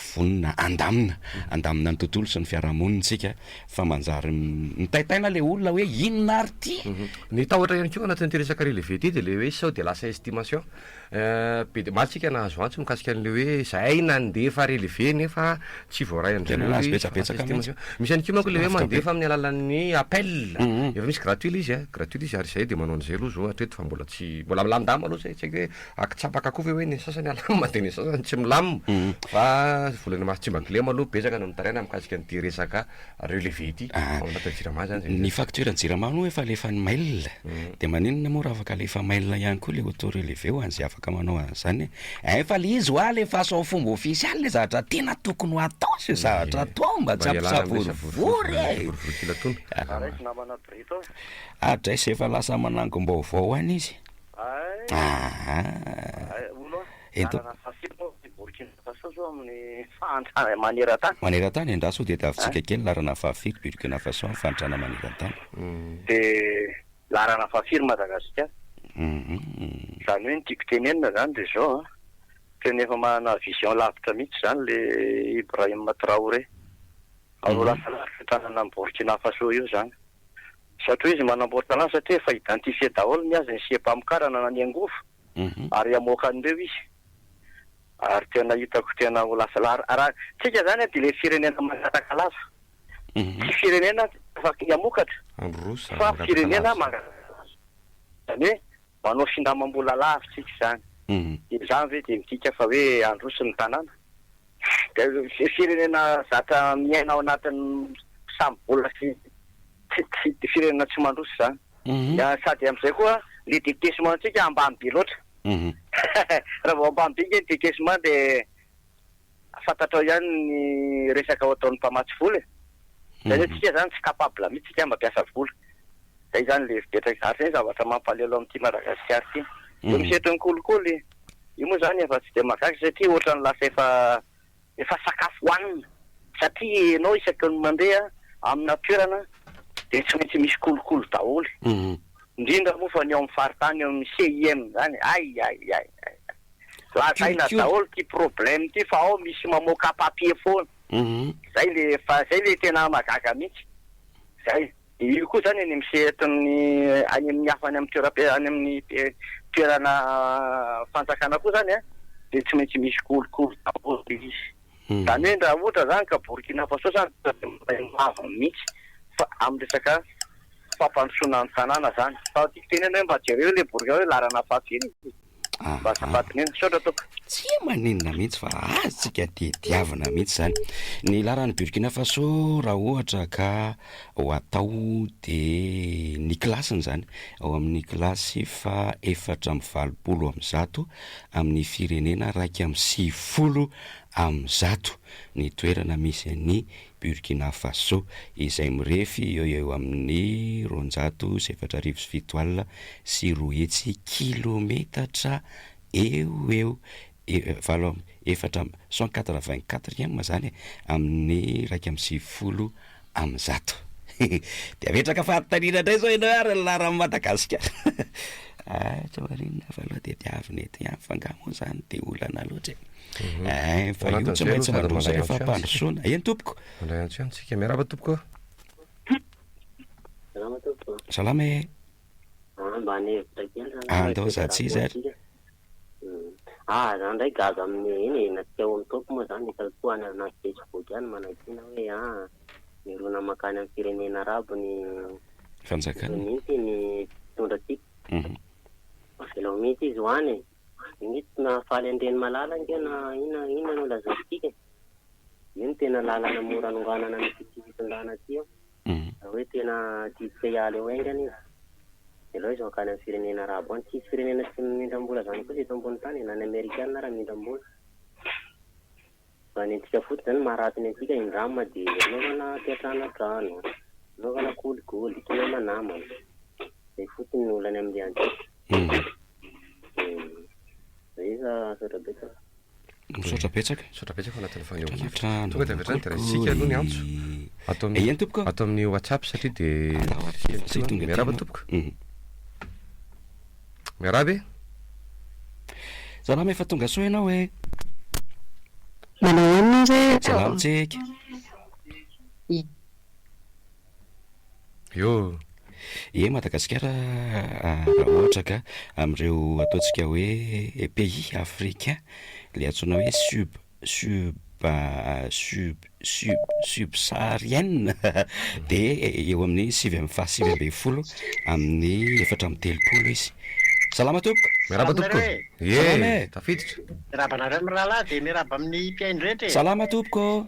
vonina andamina ny tontolo sy ny fiarahamonitsika fa manjary mitaitaina le olona hoe inona ary ty ny tahotra ihany koa anatin'ny teresaka relevé ty dia le hoe sao de lasa estimation be de matsika nahazo antsy mikasika an'le hoe zay nandefa relevé nefa tsy voaray betsabetsaka misy any koa manko le hoe mandefa amin'ny alalan'ny appel efa misy gratuit le izy gratuit le izy ary zay dia manao an'izay aloha zao hatreto fa mbola milamindama aloha zay tsy hoe akitsapaka koa hoe ny sasany alamina dia ny sasany tsy milamina fa volana masy tsy mbaglema aloha betsaka no mitaraina mikasika an'ity resaka relevé ity ao anatin'ny jirama zany ny facture ny jirama no efa alefa ny mail dia maninona moa raha afaka alefa mail ihany koa le auto relevé ho an'izay afaka manao an'izany efa le izy ho alefa sao fomba ofisialy le zavatra tena tokony ho atao sy zavatra atao mba tsy ampisavorivory adraisy efa lasa manangom-baovao any izy maneran-tany andraso dia tavintsika kely larana fahafiry Burkina Faso amin'ny fantrana maneran-tany dia larana fahafiry Madagasikara Izany hoe ny tiako tenenina zany dia zao tena efa manana vision lavitra mihitsy zany le Ibrahim Traoré. Ao lasa tanana amin'ny Burkina Faso io zany. Satria izy manamboatra anazy satria efa identifié daholo ny azy ny sempamokarana na ny angovo. Ary amoaka an'ireo izy. Ary tena hitako tena ho lasa raha tsika zany dia le firenena mangatakalaza. Tsy firenena afaka hiamokatra. Fa firenena mangatakalaza. Zany hoe manao finamam-bola lavitsika zany. Izany ve dia midika fa hoe androsy ny tanàna. Dia firenena zatra miaina ao anatin'ny sambola sy firenena tsy mandroso zany. Sady amin'izay koa le décaissement antsika ambany be loatra. Raha vao ambany be ny décaissement dia fantatrao ihany ny resaka ao ataon'ny mpamatsy vola. Zany hoe tsika zany tsy capable mihitsy tsika mampiasa vola. Zay zany le fipetraka zany zavatra mampalelo amin'ity Madagasikara ity. Io misetro ny kolikoly. Io moa zany efa tsy dia mahagaga satria ohatrany lasa efa sakafo hohanina. Satria ianao isaky ny mandeha amina toerana dia tsy maintsy misy kolikoly daholo. Indrindra moa fa ny ao amin'ny faritany eo amin'ny CIM zany. Lazaina daholo ty problème ty fa ao misy mamoaka papier foana. Zay le tena mahagaga mihitsy. Zay. Io koa zany any misehatry any amin'ny hafany amin'ny toerana fanjakana koa zany dia tsy maintsy misy kolikoly daholo izy. Zany hoe raha ohatra zany ka Burkina Faso zany mava mihitsy fa amin'ny resaka fampandrosoana ny tanàna zany. Fa tiako tenena hoe mba jereo le Burkina hoe larana fahafiry. Mba safatineny saotra toko. Tsy maninona mihitsy fa azitsika diavina mihitsy zany. Ny laran'ny Burkina Faso raha ohatra ka ho atao dia ny klasiny zany ao amin'ny klasy fa 420 amin'ny firenena 150 ny toerana misy ny Burkina Faso izay mirefy eo amin'ny 207 sy 7 kilometatra eo 184 zany amin'ny 150 dia apetraka fahatanina indray zao ianao ary ny laran'ny Madagasikara. Tsy maninona fa aloha dia diavina eto ihany fa angamo zany dia olana loatra. Fa io tsy maintsy mandrosa rehefa mpandrosoana. Eny tompoko. Mandray antso ihany tsika. Miarahaba tompoko. Salama e. Andao za tsy izy ary. Zany ndray gaga amin'ny iny natsika ao amin'ny tompoko moa zany kalitoany anaty Facebook ihany manakina hoe mirona makany amin'ny firenena arabo ny fanjakana. Mihitsy ny tondra tika. Velo mihitsy izy hoany. Mihitsy na faly andreny malala ngena ina no lazantsika. Io tena lalana mora anonganana ny fitondràna aty ao. Hoe tena tiaka hiala eo aingana izy. Elao izy makany amin'ny firenena arabo any. Tsisy firenena tsy mindram-bola zany koa eto ambony tany na ny Amerikana raha mindram-bola. Fa ny antsika fotsy zany maharatiny antsika indrama dia anaovana teatrana trano, anaovana kolikoly, tonana namana. Zay fotsiny ny olany amin'ny antsika. Zay iza saotra betsaka. Misaotra betsaka. Saotra betsaka anatin'ny fanehoan-kevitra. Tonga dia avy hatrany dia raisitsika aloha ny antso. Atao amin'ny WhatsApp satria dia miarahaba tompoko. Miarahaba e. Salama efa tonga soa ianao e. Manao zay. Salama tsika. Yo. Madagasikara raha ohatra ka amin'ireo ataontsika hoe pays africain le antsoina hoe subsaharienne dia eo amin'ny 7.20 amin'ny 4.30 izy. Salama tompoko. Miarahaba tompoko. Ye, tafiditra. Mirabanareo amin'ny rahalahy dia miraba amin'ny mpiaino rehetra. Salama tompoko.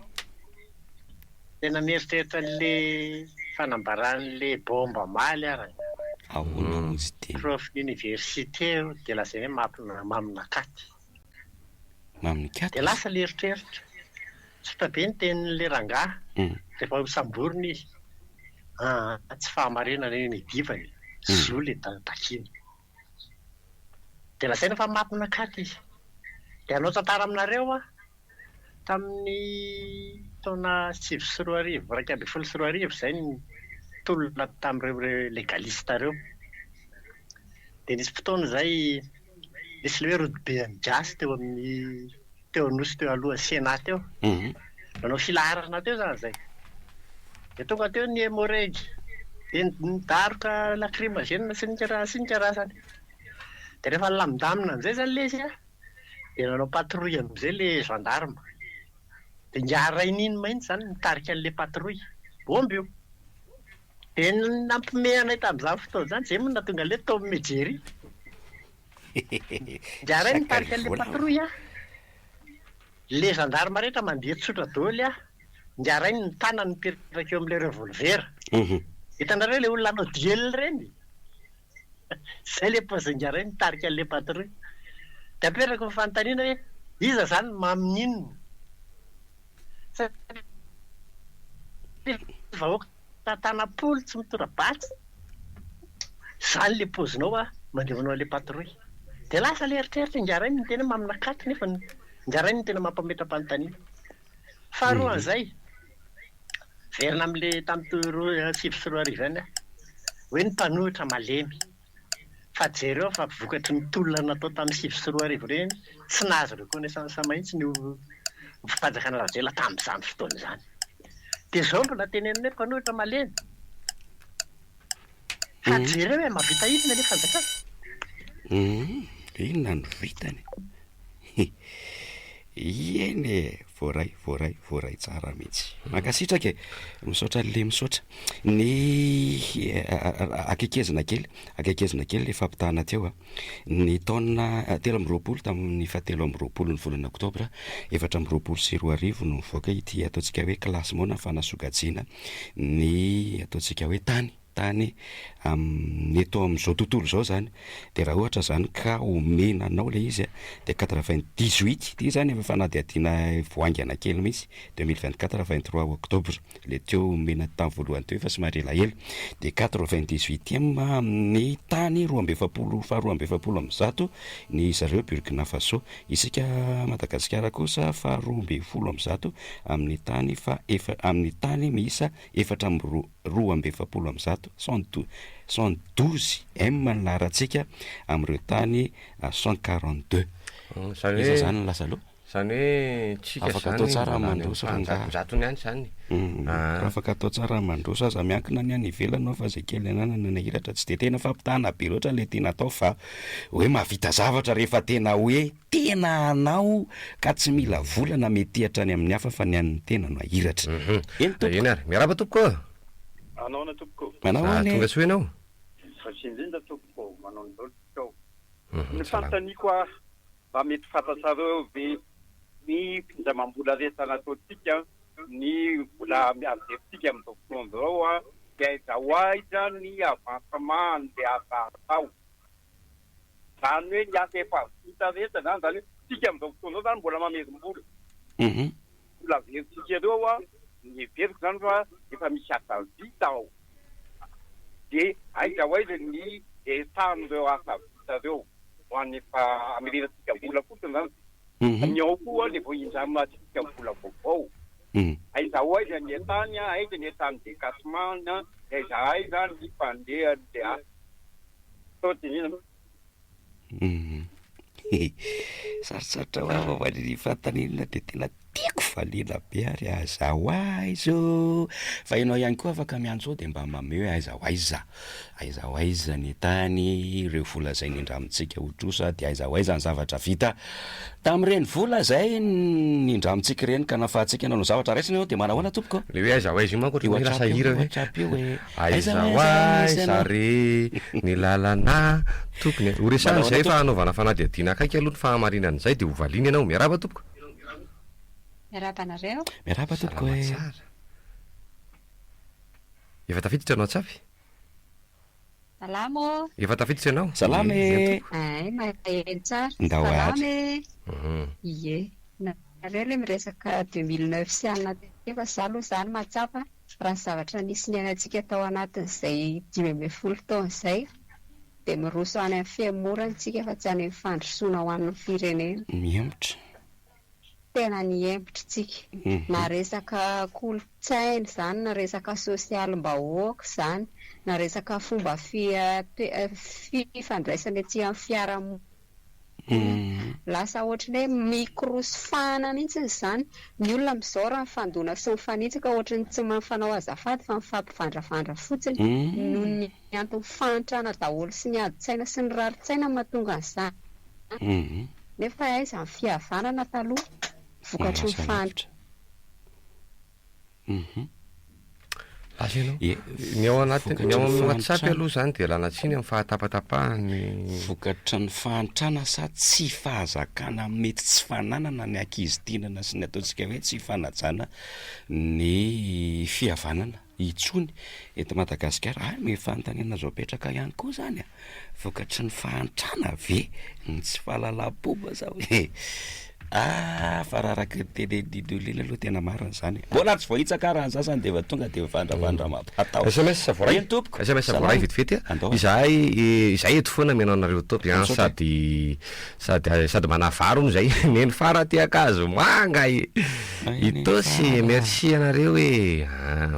Tena mieritreritra an'le fanambaran'le bomba maly ary. Ahoana mozy dia. Prof université dia lasa hoe mamina katy. Mamina katy. Dia lasa le eritreritra. Tsotra be ny tenin'le rangahy. Rehefa samborina izy. Tsy fahamarinana ny diva zo le takiny. Dia lasaina fa mamina katy izy. Dia anao tantara aminareo tamin'ny taona 2010, 2010 zay ny tolona tamin'ireo legalista ireo. Dia nisy fotoana izay nisy le hoe rodibe migasy teo amin'ny teo anosy teo aloha sena teo manao filaharana teo zany zay de tonga teo ny hémorragie de nidaroka lacrymogène sy ny rasany de rehefa lamindamina an'izay zany le izy de nanao patrouille am'izay le gendarme de ngiarain'iny mainty zany nitarika an'le patrouille bomby io de nampomehana tamin'izany fotoana zany zay moa natonga le tao mijery ngiarainy nitarika an'le patrouille le gendarme rehetra mandeha tsotra daholo ngiarainy ny tanany mipetraka eo am'le revolver hitanareo le olona anao diel reny zay le pose ngiarainy nitarika an'le patrouille de apetraka ny fanontaniana hoe iza zany mamin'inona vahoaka tatanapolo tsy mitora-batsy zany le pozinao mandevanao an'le patrouille de lasa le eritreritra ngiarainy ny tena maminakaty nefa ngiarainy ny tena mampametra-panontaniana faharoa an'izay verina am'le tamin'ny 7 any hoe ny mpanohitra malemy fa jereo fa vokatry ny tolona natao tamin'ny 7 reny tsy nahazo reconnaissance mahitsy ny fanjakana ravela tamin'izany fotoana izany de zao mbola tenenina hoe mpanohitra malemy fa jereo hoe mahavita idina le fanjakana inona no vitany ieny voaray tsara mihitsy mankasitraka misaotra le misaotra ny akekezina kely le fampitahana teo ny taona 3 tamin'ny 7 ny volana oktobra 4 no mivoaka ity ataontsika hoe klasmona na fanasogajiana ny ataontsika hoe tany ny atao amin'izao tontolo zao zany de raha ohatra zany ka omenanao le izy de 98 ty zany efa fanadihadiana voangana kely mihitsy 2024 23 oktobra le teo omena tamin'ny voalohany teo efa somary elaela de 98 ny tany 270 ny zareo Burkina Faso isika Madagasikara kosa fa 270 amin'ny tany miisa 420 112 naratsika amin'ireo tany 142 iza zany lasa aloha zany hoe tsika afaka atao tsara mandroso fanjatony any zany afaka atao tsara mandroso aza miankina ny any ivelanao fa zay kely anana nahiratra tsy de tena fampitahana be loatra le tena atao fa hoe mahavita zavatra rehefa tena hoe tena anao ka tsy mila volana mety hatrany amin'ny hafa fa ny an'ny tena no ahiratra eny ary miaraba tompoko anao na tompoko tonga tsy hoenao indrindra tompoko manao ny dolo ny fantaniako mba mety fantatsareo ve ny findrama-bola resana ataontsika ny vola averisika amin'izao fotoana zao de aiza ny avancement andeha atao zany hoe ny asa efa vita rehetra zany hoe tsika amin'izao fotoana zao zany mbola mamerim-bola vola averisika ireo ny everiko zany fa efa misy asa vita ao de aiza ny esan'ireo asa vita reo ho an'ny efa amerinatsika vola fotsiny zany ny ao koa le vo indramnatsika vola vaovao aiza ny etany aiza ny etany décassement aiza ny mpandeha de totinina sarosarotra hoa ny fantaninana de tena tiako valena be ary aiza fa ianao ihany koa afaka miantsao de mba mameo aiza ny tany ireo vola zay nindramintsika otrosa de aiza ny zavatra vita tamin'ireny vola zay nindramintsika reny ka nafahantsika nanao zavatra raisina eo de manahoana tompoko le hoe aiza izy manko ohatry sahira hoe aiza sare ny lalana tokony horesana zay fa anaovana fanadihadiana akaiky aloha ny fahamarinan'izay de hovaliny ianao miaraba tompoko miarabanareo miaraba tompoko efa tafiditra anao tsapy salamo efa tafiditra ianao salamy maheno tsara salamy ie nareo le miresaka 2009 sy alina efa za aloha zany mahatsapa raha ny zavatra nisy ny anantsika tao anatin'izay 10 taona izay de miroso any amin'ny fiamoranytsika fa tsy any amin'ny fandrosoana ho an'ny firenena miembotra tena niembotra tsika na resaka kolotsaina zany na resaka sosialim-bahoaka zany na resaka fomba fifandraisana aty amin'ny fiarahamonina lasa ohatrany hoe mikrosofana mihitsy izany. Ny olona amin'izao raha mifandona sy mifanitsaka ohatrany tsy mifanao azafady fa mifampivandravandra fotsiny noho ny antony fantrana daholo sy ny adi-tsaina sy ny rarin-tsaina mahatonga an'izany. Nefa aiza ny fihavanana taloha vokatry ny fantra. Asenao ny ao anaty ny ao amin'ny WhatsApp aloha zany dia lanatsiny amin'ny fahatapatapahany vokatra ny fahantrana sa tsy fahazakana mety tsy fananana ny ankizy tinana sy ny ataontsika hoe tsy fanajana ny fihavanana itsony eto Madagasikara. Me fanontaniana zao petraka ihany koa zany vokatry ny fahantrana ve tsy fahalalam-pomba zao fa raraka tele didolina aloha tena marina zany. Mbola tsy voahitsaka raha sasany dia tonga dia vandravandra mampatao. SMS voray tompoko. SMS voray vetivety izahay eto foana menao anareo tompy sady manavaro zay neny fara tiakazo manga itosy merci anareo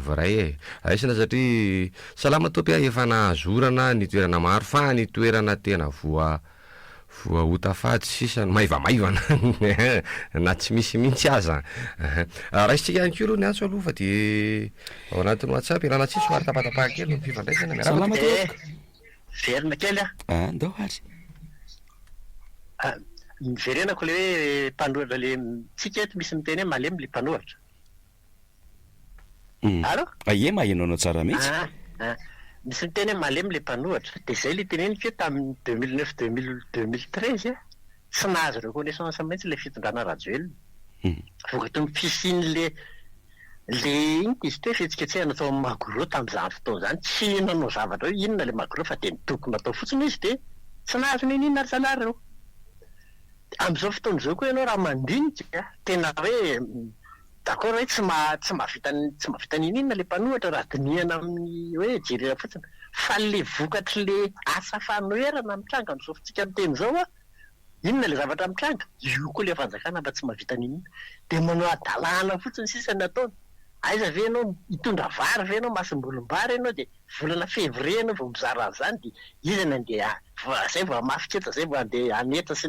voray aisina satria salama tompy efa nahazorana ny toerana maro fa ny toerana tena voahota sisa maivamaivana na tsy misy mihitsy aza. Raisitsika ihany koa aloha ny antso aloha fa dia ao anatin'ny WhatsApp ilana tsisy somary tapatapaka kely ny fifandraisana miaraka. Verina kely ndao ary miverenako le hoe mpanohatra le tsika eto misy miteny hoe malemy le mpanohatra. Allo? Ie mahainao tsara mihitsy. Misy miteny hoe malemy le mpanohatra dia izay le teneniko hoe tamin'ny 2009-2013 tsy nahazo reconnaissance mihitsy le fitondrana Rajoelina. Vokatry ny fisian'le iny izy toe fihetsiketsehana atao amin'ny magoro tamin'izany fotoana zany tsy nanao zavatra hoe inona le magoro fa dia nitokona atao fotsiny izy dia tsy nahazo ninina ary salareo. Amin'izao fotoana izao koa ianao raha mandinika tena hoe d'accord hoe tsy mahavita ninina le mpanohatra raha dinihana amin'ny hoe jerena fotsiny fa le vokatry le asa fanoherana mitranga amin'izao fotsika miteny izao inona le zavatra mitranga io koa le fanjakana mba tsy mahavita ninina dia manao adalàna fotsiny sisa ny ataony. Aiza ve ianao hitondra vary ve ianao masim-bolombary ianao dia volana février ianao vao mizara an'izany dia izy nandeha zay vao hamafiketra zay vao andeha hanetsa sy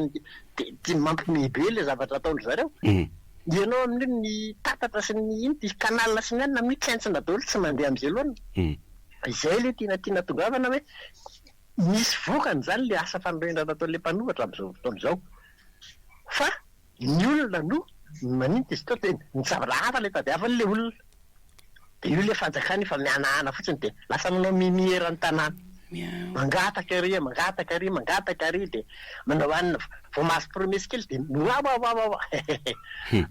dia mampimebe le zavatra ataony zareo. Ianao amin'io ny tatatra sy ny iny dia kanalina sy ny anina amin'ny tsentsina daholo tsy mandeha amin'izay loana. Izay le tiana tongavana hoe misy vokany zany le asa fanorenana ataon'le mpanohatra amin'izao fotoana izao. Fa ny olona no maninona izy toa ny zavatra hafa le tadiava le olona. Dia io le fanjakana efa mihanahana fotsiny dia lasa manao mimieran'ny tanàna. Mangataka ary dia manao anina vao mahazo promesy kely dia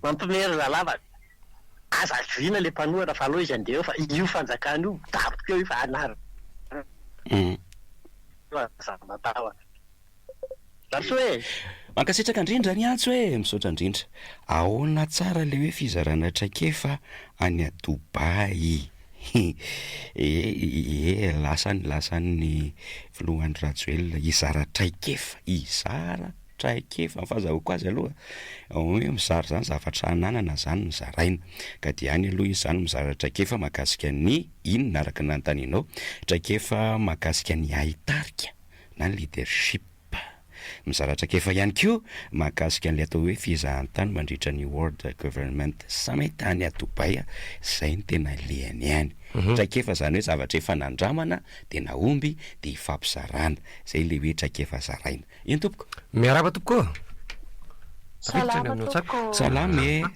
mampimery zalava. Aza viana le mpanohatra fa aloha izy andeha eo fa io fanjakana io dapoka eo io fa anara. Mankasitraka indrindra ny antso hoe misaotra indrindra. Ahoana tsara le hoe fizarana traikefa any a Dubai. Lasany filohan'ny Rajoelina izara traikefa ny fahazahoko azy aloha hoe mizara zany zavatra ananana zany ny zaraina ka dia any aloha izy zany mizara traikefa mahakasika ny inona araka nanontanianao traikefa mahakasika ny aitarika na ny leadership. Mizara traikefa ihany koa mahakasika an'ilay atao hoe fizahan-tany mandritra ny World Government Summit any a Dubai izay ny tena lehany ihany. Traikefa zany hoe zavatra efa nandramana dia naomby dia ifampizarana zay le hoe traikefa zaraina. Iny tompoko miaraba tompoko. Salama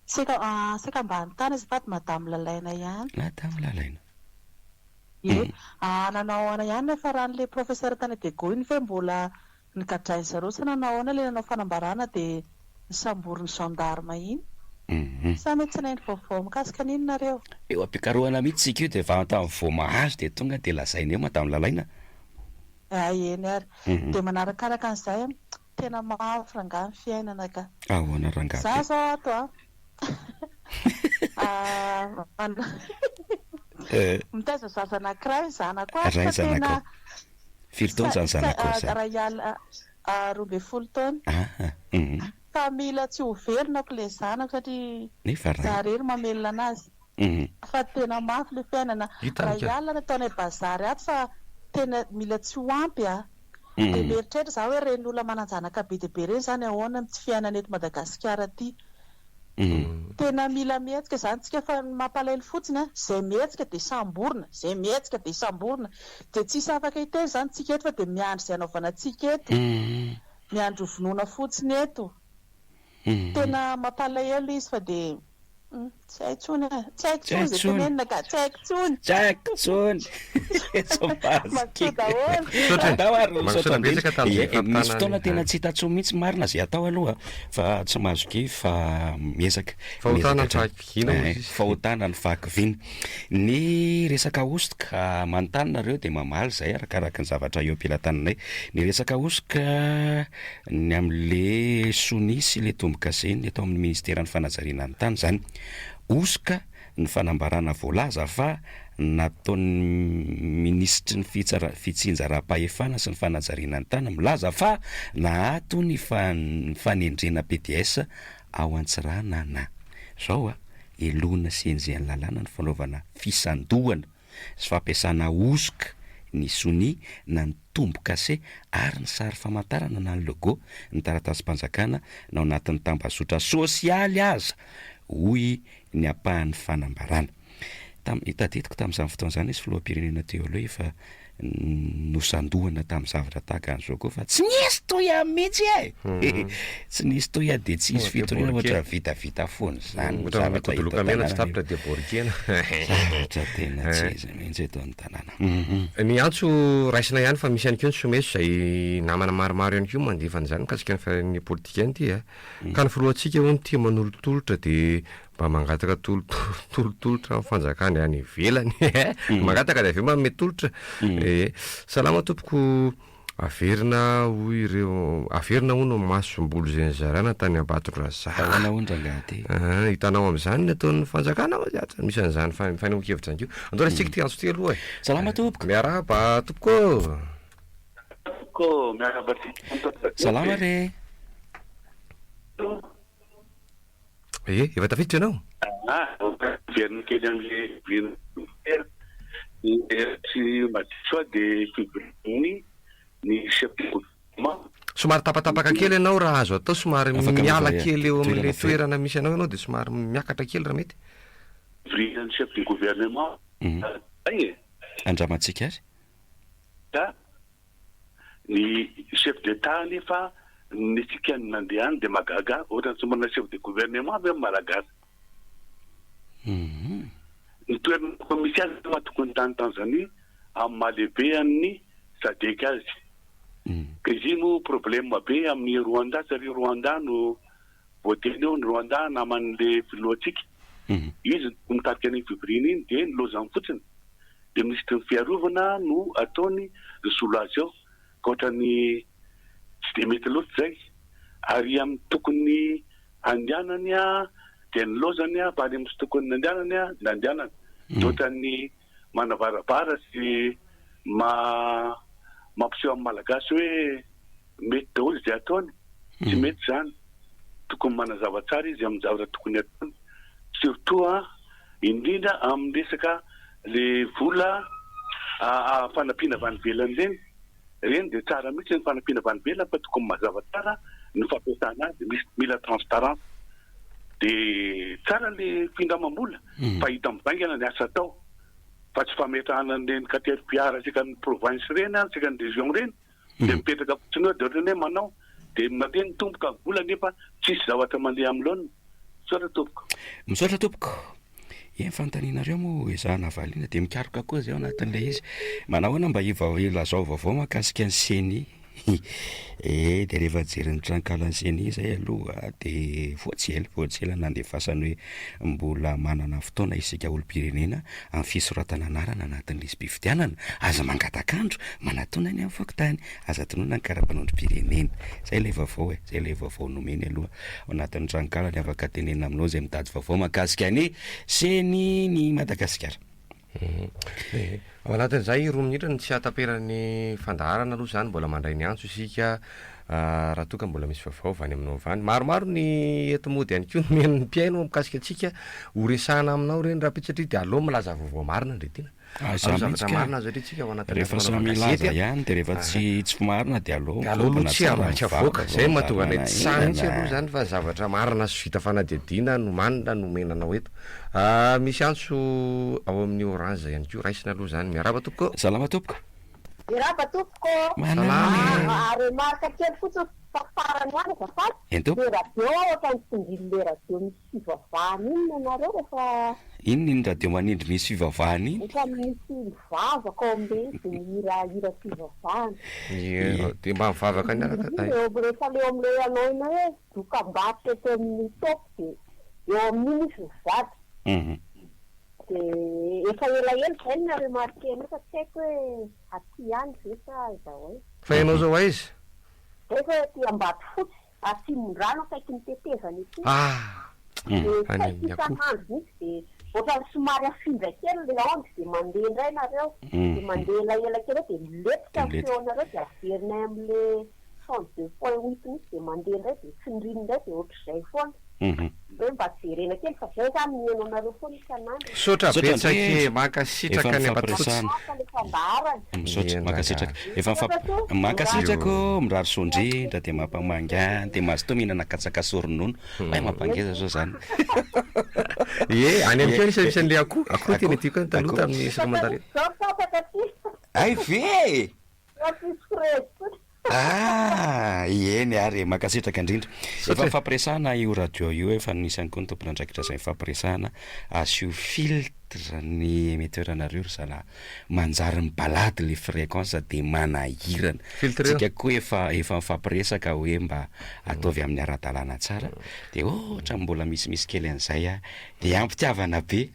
seka mba hanontany izy tady madamo Lalaina ihany. Madamo Lalaina. Nanao ana ihany nefa rahan'le professeur Tany de Gaulle ve mbola nikadrainy zareo sa nanao ana le nanao fanambarana dia nisambory ny gendarme iny. Sa mety tsy nainy vaovao mikasika an'iny nareo. Eo am-pikarohana mihitsy tsika io dia efa tamin'ny vao mahazo dia tonga dia lazainy eo Madamo Lalaina. Eny ary dia manarakaraka an'izay tena mafy rangaha ny fiainana ka. Ahoana rangaha. Za zao ato mitaiza zaza anankiray zanako ray zanako firy taona zany zanako ray ala 12 taona fa mila tsy hovelonako le zanako satria za rery mamelona anazy fa tena mafy le fiainana ray alina ataonay bazary ato fa tena mila tsy ho ampy de mieritreritra za hoe reny olona mananjanaka be dia be reny zany ahoana ny tsy fiainana eto Madagasikara aty. Tena mila mihetsika zany tsika fa mampalahelo fotsiny zay mihetsika dia samborina, zay mihetsika dia samborina, dia tsisy afaka hiteny zany tsika eto fa dia miandry izay anaovana tsika eto, miandry hovonoana fotsiny eto. Tena mampalahelo izy fa dia tsy haiko tsony tsy haiko tsony zay tenenina ka tsy haiko tsony misy fotoana tena tsy hitantsony mihitsy marina zay atao aloha fa tsy mazoky fa miezaka fahotana ny fahakiviana. Ny resaka osika manontany nareo dia mamaly zay arakaraka ny zavatra eo am-pelatananay. Ny resaka osika ny amin'le sonisy le tombo-kaseny atao amin'ny ministeran'ny fanajariana ny tany zany. Osika ny fanambarana voalaza fa nataon'ny ministry ny fitsinjaram-pahefana sy ny fanajariana ny tany milaza fa nahato ny fanendrena PDS ao Antsiranana. Zao elona CNG ny lalàna ny fanaovana fisandohana sy fampiasana osika ny soni na ny tombo-kase ary ny sary famantarana na ny logo ny taratasy-panjakana na ao anatin'ny tambazotra sosialy aza hoy ny ampahan'ny fanambarana. Hitadetiko tamin'izany fotoana izany izy filoham-pirenena teo aloha efa nosandohana tamin'ny zavatra tahaka an'izao koa fa tsy nisy toy mihitsy tsy nisy toy dia tsy isy fitoriana ohatra vitavita foana zany zavatra zavatra tena tsy izy mihitsy eto amin'ny tanàna. Ny antso raisina ihany fa misy ihany koa ny someso zay namana maromaro ihany koa mandefa an'izany mikasika ny politika ihany ity ka ny filohantsika hoe tia manolotolotra dia mba mangataka tolotolotra fanjakana any ivelany mangataka dia aveo mba metolotra. Salama tompoko averina hoy ireo averina hono masombolo zay zarana tany Ambatondrazana hitanao amin'izany ny ataon'ny fanjakana misy an'izany fanehoan-kevitra ihany koa. Andao ratsika ty antso ty aloha salama tompoko miarahaba tompoko salama re efa tafiditra ianao verina kely am'le tsy madiso dia fibrini ny chef de gouvernement somary tapatapaka kely ianao raha azo atao somary miala kely eo amin'le toerana misy anao ianao dia somary miakatra kely raha mety fibrina ny chef de gouvernement andramantsika azy da ny chef d'état nefa ny tsika ny nandehany dia magaga ohatra ny somana chef de gouvernement ve malagasy ny toerana misy azy ma tokony tany Tanzania amin'ny mahalehibe amin'ny sadek azy ka izy no problème be amin'ny Rwanda satria Rwanda no voateny eo ny Rwanda naman'le filohantsika izy mitarika ny fibrina iny dia nilozany fotsiny dia ministry ny fiarovana no ataony risolo azy ao ka ohatrany tsy dia mety loatra zay ary amin'ny tokony andehanany dia nilozany bary amin'ny tokony nandehanany nandehanany ohatrany manavarabara sy mampiseho amin'ny malagasy hoe mety daholo izay ataony tsy mety zany tokony manazava tsara izy amin'ny zavatra tokony ataony surtout indrindra amin'ny resaka le vola fanampiana vanivelany reny dia tsara mihitsy ny fanampiana vanivelany fa tokony mazava tsara ny fampiasana azy mila transparence dia tsara le findramam-bola fa hita mivaingana ny asa atao fa tsy fametrahana nyreny caterpillar sika ny province reny sika ny région reny dia mipetraka fotsiny hoe dia ohatrany hoe manao dia mandeha ny tomboka vola nefa tsisy zavatra mandeha amin'ny loana misaotra tompoko fanontanianareo moa ezahana valiana dia mikaroka koa zay ao anatin'ilay izy manahoana mba ilazao vaovao mahakasika ny seny dia rehefa jeriny trankalan'ny seny zay aloha dia voatsela nandefasany hoe mbola manana fotoana isika olo-pirenena amin'ny fisoratana anarana anatin'le izy mpifidianana aza mangatakandro manatona ny amin'ny fakotany aza tonona ny karapanondrom-pirenena zay ilay vaovao zay ilay vaovao nomeny aloha ao anatin'ny trankalany afaka tenena aminao zay mitady vaovao mahakasika ny seny ny Madagasikara. Ao anatin'izay roa minitra ny tsy hataperan'ny fandaharana aloha zany mbola mandray ny antso isika raha toka mbola misy vaovao vany aminao vany maromaro ny etomody ihany koa nomeny ny mpiaino mikasika antsika horesahana aminao reny raha pitsatria dia aleo milaza vaovao marina ndre tena zavatra marina azy tsika ao anaty rehefa samilaza ihany de rehefa tsy marina de aloha tsy avoaka zay mahatonga anay tsy sanitsy aloha zany fa zavatra marina sy vita fanadihadiana no manina no menanao eto. Misy antso ao amin'ny orange ihany ko raisina aloha zany. Miaraba tompoko. Salama tompoko. Miaraba tompoko. Ary marika kely fotsiny farany any azafady. Le radio ohatrany tongilon'le radio misy fivavahana iny nanareo rehefa inona radio manindry misy fivavahana iny? Efa misy mivavaka ao amin'le de mihirahira fivavahana. De mba mivavaka ny araka rehefa leo amin'le anao ina hoe dokam-barotra eto amin'ny topo de eo amin'iny misy mivady. De efa elaela zay ny remarque eny fa tsy haiko hoe aty ihany ve sa izaho fa ianao zao aiza? Rehefa ty Ambato fotsy Atsimondrano akaiky ny tetezana ity. Isan'andro mihitsy de ohatrany somary afindra kely le ondy de mandeha indray nareo de mandeha elaela kely de miletika feonareo de averinay amin'le 102.8 mihitsy de mandeha indray de tsindriny indray de ohatr'izay foana. Hoe mba jerena kely fa zay zany mihaino anareo foana isan'andro. Misaotra betsaka makasitraka ny Ambato fotsy. Misaotra makasitraka. Efa makasitraka mirary sondrindra de mampamangana de mahazo tao mihinana katsaka soronona. Ay mampangeza zao zany. Any amin'ny kely isan'le akoho teny tiako taloha tamin'ny Sakamandare. Ay ve! Eny ary makasitraka indrindra. Efa fampiresahana io radio io efa nisan'ny koa ny tompona andraikitra zay fampiresahana asio filtre ny émetteur-nareo ry zala manjary ny balady le fréquence de manahirana. Tsika koa efa fampiresaka hoe mba ataovy amin'ny ara-dalàna tsara de ohatra mbola misy kely an'izay de ampitiavana be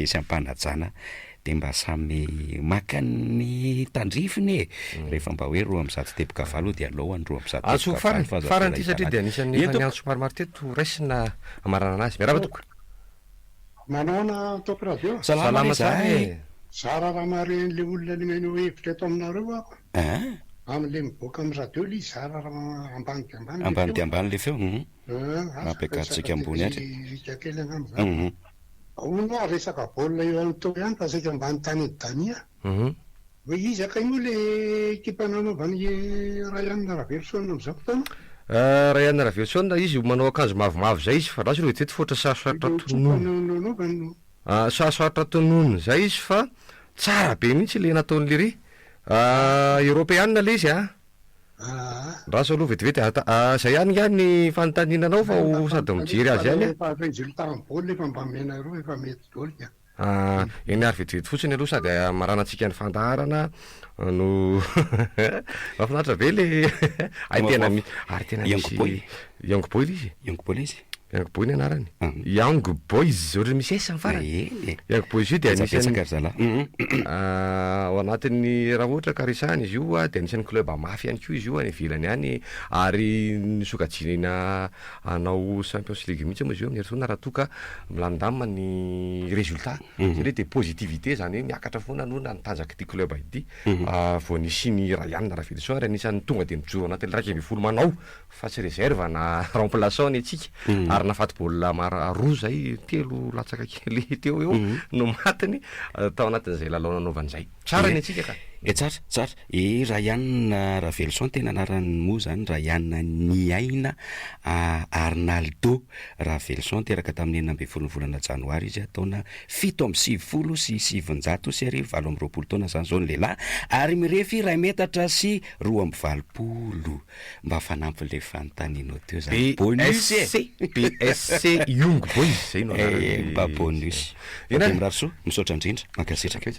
sy ampanajana de mba samy maka ny tandrifiny rehefa mba hoe 2.7 de alohany 2.7 farany ty satria de anisan'ny efa niantso maromaro teto raisina amarana anazy. Miaraba toko. Manaona topo radio. Salama zany. Sara raha maren'le olona limaino hevitra eto aminareo ako. Amin'le miboaka amin'ny radio li zara raha ambany de ambany le feo. Mampekatsika ambony atra. Kely angamba. Ona resaka baolina eo amin'ny tao ihany fa saika ambany tany Dania. Hoe izy akaino le ekipa nanaovany Ryan Ravelson amin'izao fotoana? Ryan Ravelson izy manao akanjo mavomavo zay izy fa raha hoe teto foatra sasoatra tonono. Sasoatra tonono zay izy fa tsara be mihitsy le nataon'le ry Européenne le izy raso aloha vetivety zay ihany ny fanotaninanao fa sady mijery azy ihany eny ary vetivety fotsiny aloha sady maranantsika ny fandaharana no mahafinaritra be le tena ary tena misy Young Boy izy Young Boy ny anarany. Young Boys ohatry misy esa farany. Young Boys io de anisan'ny ao anatin'ny raha ohatra ka resahana izy io de anisan'ny club mafy ihany koa izy io any ivelany any ary nisokajina anao Champions League mihitsy moa izy io amin'ny herintaona raha toa ka milamindamina ny résultat. Zany de positivité zany hoe miakatra foana no natanjaka ity club ity vao nisy ny Ryan Ravelson ary anisan'ny tonga de mijoro anatin'ny 20 manao fa tsy réserve na remplaçant ny atsika. Ary nafaty baolina mara roa zay telo latsaka kely teo eo no matiny tao anatin'izay lalao nanaovan'izay. Tsara ny atsika ka. Tsara. Ryan Ravelson tena anarany moa zany Ryan Niaina Arnaldo Ravelson teraka tamin'ny 9 volana janoary izy taona 7 sy 700 sy 720 taona zany zao ny lehilahy ary mirefy 2 metatra sy 220 mba fanampy le fanontanianao teo zany bonus BSC Young Boys zay no mba bonus. Ena mirarso misaotra indrindra makasitraka.